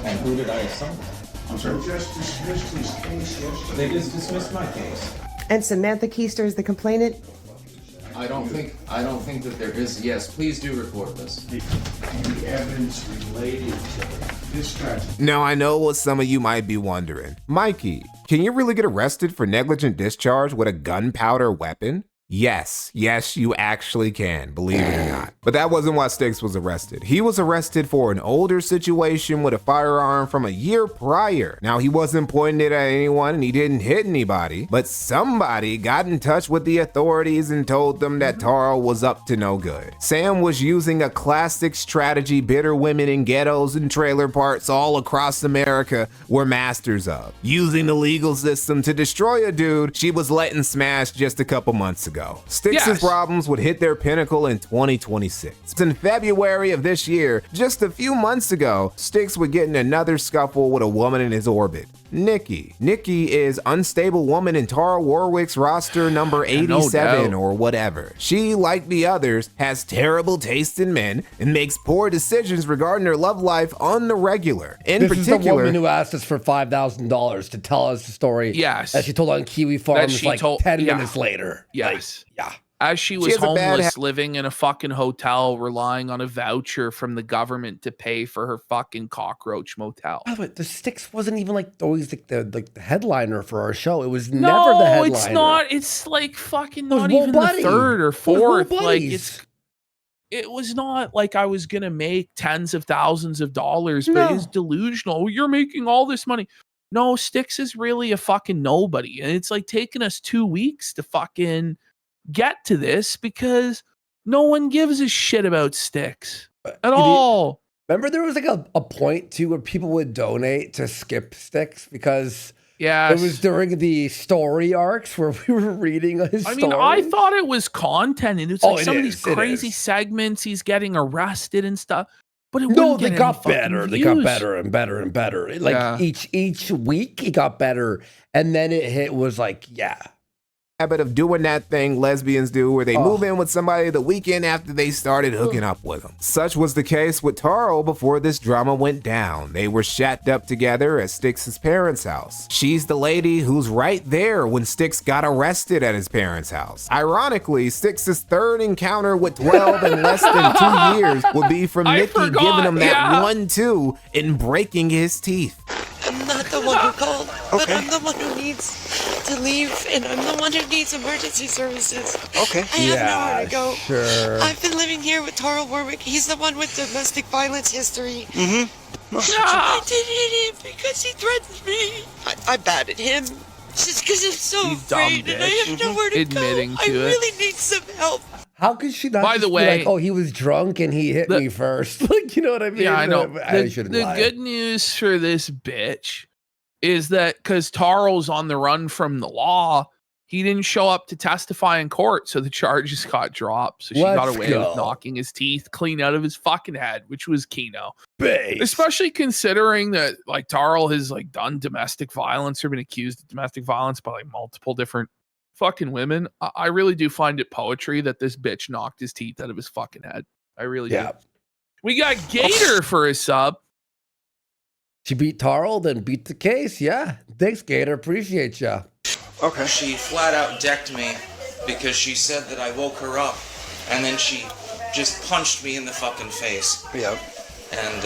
And who did I assault? I'm sorry. Just dismissed his case yesterday. They just dismissed my case. And Samantha Keister is the complainant? I don't think that there is. Yes, please do report this. The evidence related to discharge. Now, I know what some of you might be wondering. Mikey, can you really get arrested for negligent discharge with a gunpowder weapon? Yes, you actually can, believe it or not. But that wasn't why Styx was arrested. He was arrested for an older situation with a firearm from a year prior. Now, he wasn't pointing it at anyone and he didn't hit anybody, but somebody got in touch with the authorities and told them that Taro was up to no good. Sam was using a classic strategy bitter women in ghettos and trailer parks all across America were masters of. Using the legal system to destroy a dude she was letting smash just a couple months ago. Styx's problems would hit their pinnacle in 2026. In February of this year, just a few months ago, Styx would get in another scuffle with a woman in his orbit. Nikki. Nikki is unstable woman in Tara Warwick's roster number 87 or whatever. She, like the others, has terrible taste in men and makes poor decisions regarding her love life on the regular. In This particular, is the woman who asked us for $5,000 to tell us the story. Yes. That she told on Kiwi Farms 10 minutes later. Yes. Yeah. As she was has a bad homeless, living in a fucking hotel, relying on a voucher from the government to pay for her fucking cockroach motel. By the way, the Styx wasn't even always the headliner for our show. It was never the headliner. No, it's not. It's like fucking was not Will even Buddy. the third or It was Will fourth. Like Buddies. it was not like I was gonna make tens of thousands of dollars, but it's delusional. You're making all this money. No, Styx is really a fucking nobody, and it's like taking us 2 weeks to fucking get to this because no one gives a shit about Styx at all. Remember there was a point too where people would donate to skip Styx because Yes. it was during the story arcs where we were reading his I mean, stories. I thought it was content, and it's like it some of is, these it crazy is. segments. He's getting arrested and stuff, but it No, wouldn't they get got any fucking better. They got views. better and better and better. Like Yeah. each week it got better, and then it was like, yeah. Habit of doing that thing lesbians do where they move in with somebody the weekend after they started hooking up with them. Such was the case with Taro before this drama went down. They were shacked up together at Styx's parents' house. She's the lady who's right there when Styx got arrested at his parents' house. Ironically, Styx's third encounter with 12 in less than 2 years would be from Nikki giving him that 1-2 and breaking his teeth. I'm not the one who called, but I'm the one who needs to leave, and I'm the one who needs emergency services. Okay. I have nowhere to go. Sure. I've been living here with Taro Warwick. He's the one with domestic violence history. Mm-hmm. I did hit him because he threatened me. I batted him just because I'm so You dumb afraid, and I have bitch. nowhere to Admitting go. I to it. really need some help. How could she not By just the be way- like, oh, he was drunk and he hit me first? Like, you know what I mean? Yeah, I know. I shouldn't The lie. good news for this bitch is that because Taro's on the run from the law, he didn't show up to testify in court, so the charges got dropped. So she got Let's away go. with knocking his teeth clean out of his fucking head, which was Kino. Base. Especially considering that like Taro has like done domestic violence or been accused of domestic violence by like multiple different fucking women. I really do find it poetry that this bitch knocked his teeth out of his fucking head. I really do. We got Gator for a sub. She beat Taro, then beat the case. Yeah. Thanks, Gator. Appreciate ya. Okay. She flat out decked me because she said that I woke her up, and then she just punched me in the fucking face. Yep. And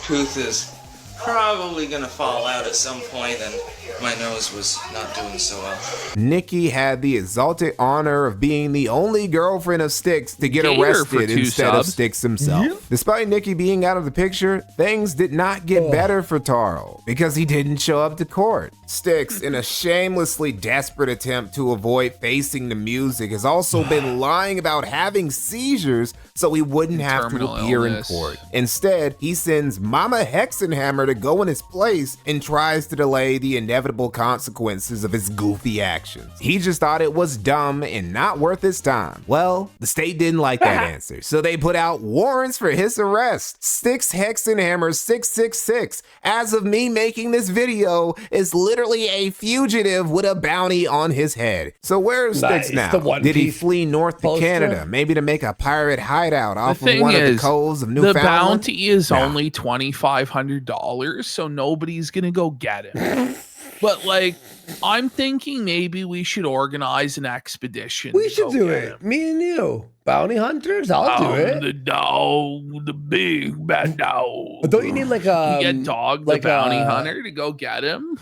tooth is probably gonna fall out at some point, and my nose was not doing so well. Nikki had the exalted honor of being the only girlfriend of Styx to get arrested instead of Styx himself. Despite Nikki being out of the picture, things did not get better for Taro because he didn't show up to court. Styx, in a shamelessly desperate attempt to avoid facing the music, has also been lying about having seizures so he wouldn't have to appear in court. Instead, he sends Mama Hexenhammer to go in his place and tries to delay the inevitable consequences of his goofy actions. He just thought it was dumb and not worth his time. Well, the state didn't like that answer, so they put out warrants for his arrest. Styx Hexenhammer 666, as of me making this video, is literally a fugitive with a bounty on his head. So where's Styx now? Did he flee north to Canada, maybe to make a pirate hideout off of one of the coves of Newfoundland? The bounty is only $2,500, so nobody's gonna go get him. But like, I'm thinking maybe we should organize an expedition. We should do it. Me and you, bounty hunters. I'll do it. The dog, the big bad dog. But don't you need like you get dog, like the bounty hunter, to go get him?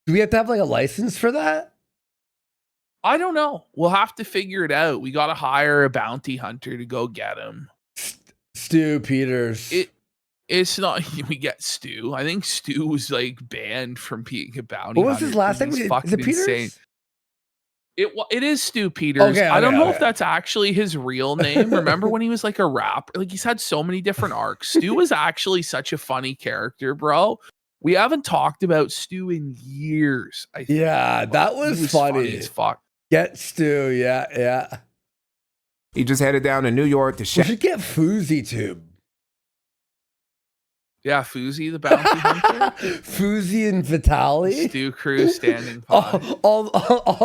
Do we have to have like a license for that? I don't know. We'll have to figure it out. We got to hire a bounty hunter to go get him. Stu Peters. It's not. We get Stu. I think Stu was like banned from being a bounty. What was his last name? Is it Peters? Insane. It is Stu Peters. I don't know if that's actually his real name. Remember when he was like a rapper? Like he's had so many different arcs. Stu was actually such a funny character, bro. We haven't talked about Stu in years. I think. Yeah, that was funny as fuck. Get Stu. Yeah. He just headed down to New York to We should get Fousey too. Yeah, Fousey the bounty hunter. Fousey and Vitali. Stu Crew standing all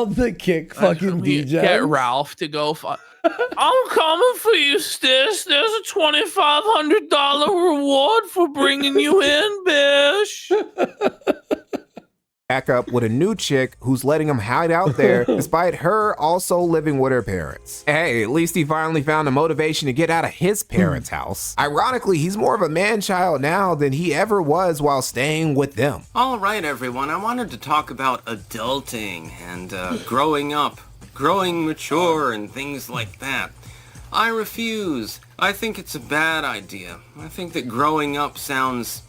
the kick fucking DJs. Get Ralph to go. I'm coming for you, Styx. There's a $2,500 reward for bringing you in, bitch. Back up with a new chick who's letting him hide out there despite her also living with her parents. Hey, at least he finally found the motivation to get out of his parents' house. Ironically, he's more of a man-child now than he ever was while staying with them. All right, everyone, I wanted to talk about adulting and growing up, growing mature and things like that. I refuse. I think it's a bad idea. I think that growing up sounds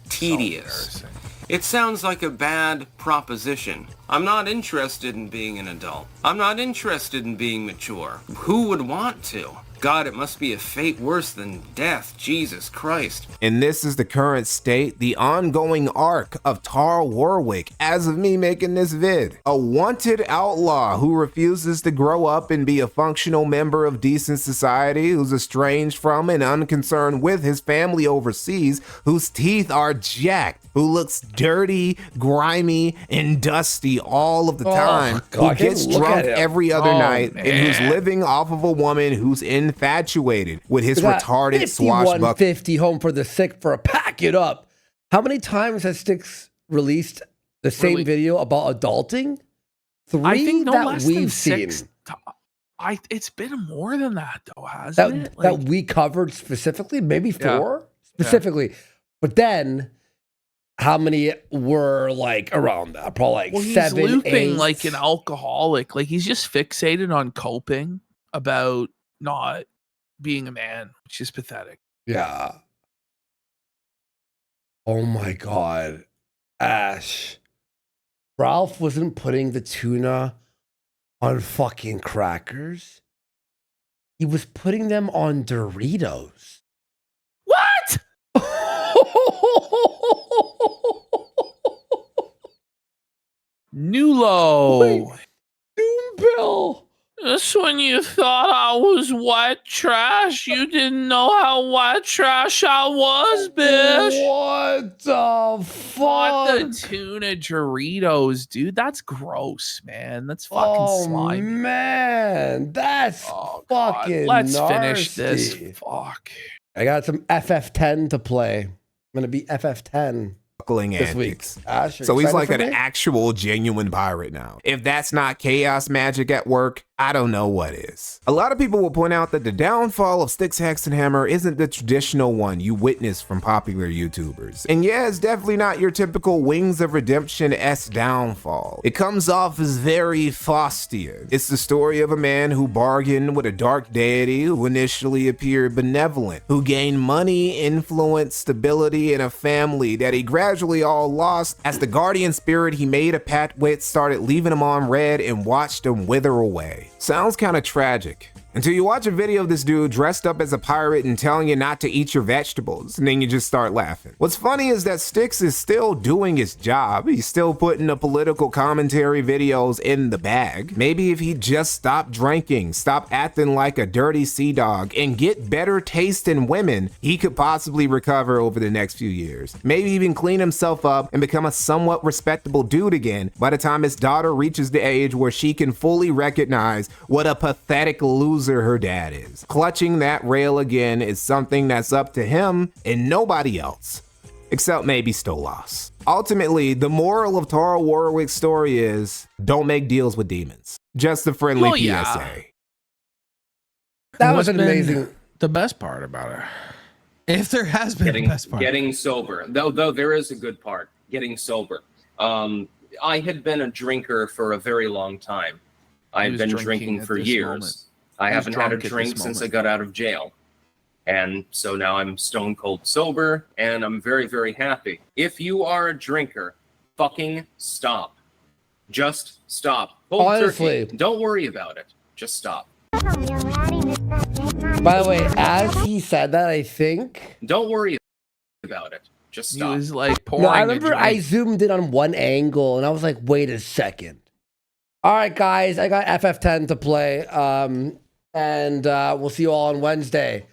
tedious. It sounds like a bad proposition. I'm not interested in being an adult. I'm not interested in being mature. Who would want to? God, it must be a fate worse than death. Jesus Christ. And this is the current state, the ongoing arc of Tar Warwick as of me making this vid. A wanted outlaw who refuses to grow up and be a functional member of decent society, who's estranged from and unconcerned with his family overseas, whose teeth are jacked, who looks dirty, grimy, and dusty all of the time, who gets drunk every other night, and who's living off of a woman who's infatuated with his retarded swashbuckler. 5150 home for the sick for a pack it up. How many times has Styx released the same video about adulting? 3 I think no that less we've than seen. 6. It's been more than that though, hasn't it? That we covered specifically, maybe 4 specifically. But then how many were like around that? Probably like 7, he's looping 8. like an alcoholic. Like he's just fixated on coping about not being a man, which is pathetic. Yeah. Oh my God. Ash. Ralph wasn't putting the tuna on fucking crackers. He was putting them on Doritos. What? Nulo. Wait, Doombill. That's when you thought I was white trash. You didn't know how white trash I was, bitch. What the fuck? What the tuna Doritos, dude? That's gross, man. That's fucking slimy. Man, that's fucking Let's nasty. finish this. Fuck. I got some FF10 to play. I'm gonna be FF10. swashbuckling this antics. week. Ash, So he's like excited an for me? actual genuine pirate now. If that's not chaos magic at work, I don't know what is. A lot of people will point out that the downfall of Styx, Hex, and Hammer isn't the traditional one you witness from popular YouTubers. And yeah, it's definitely not your typical Wings of Redemption-esque downfall. It comes off as very Faustian. It's the story of a man who bargained with a dark deity who initially appeared benevolent, who gained money, influence, stability, and a family that he gradually all lost as the guardian spirit he made a pact with started leaving him on red and watched him wither away. Sounds kind of tragic. Until you watch a video of this dude dressed up as a pirate and telling you not to eat your vegetables, and then you just start laughing. What's funny is that Styx is still doing his job. He's still putting the political commentary videos in the bag. Maybe if he just stopped drinking, stop acting like a dirty sea dog, and get better taste in women, he could possibly recover over the next few years. Maybe even clean himself up and become a somewhat respectable dude again by the time his daughter reaches the age where she can fully recognize what a pathetic loser her dad is. Clutching that rail again is something that's up to him and nobody else, except maybe Stolas. Ultimately, the moral of Tara Warwick's story is don't make deals with demons. Just a friendly PSA. Yeah. That was an amazing. The best part about it, if there has been the best part, getting sober. Though there is a good part. Getting sober. I had been a drinker for a very long time. I've been drinking for years. I haven't had a drink since I got out of jail. And so now I'm stone cold sober and I'm very, very happy. If you are a drinker, fucking stop. Just stop. Cold Honestly. turkey. Don't worry about it. Just stop. By the way, as he said that, I think. Don't worry about it. Just stop. He was like pouring. No, I remember I zoomed in on one angle and I was like, wait a second. All right, guys, I got FF10 to play. And we'll see you all on Wednesday.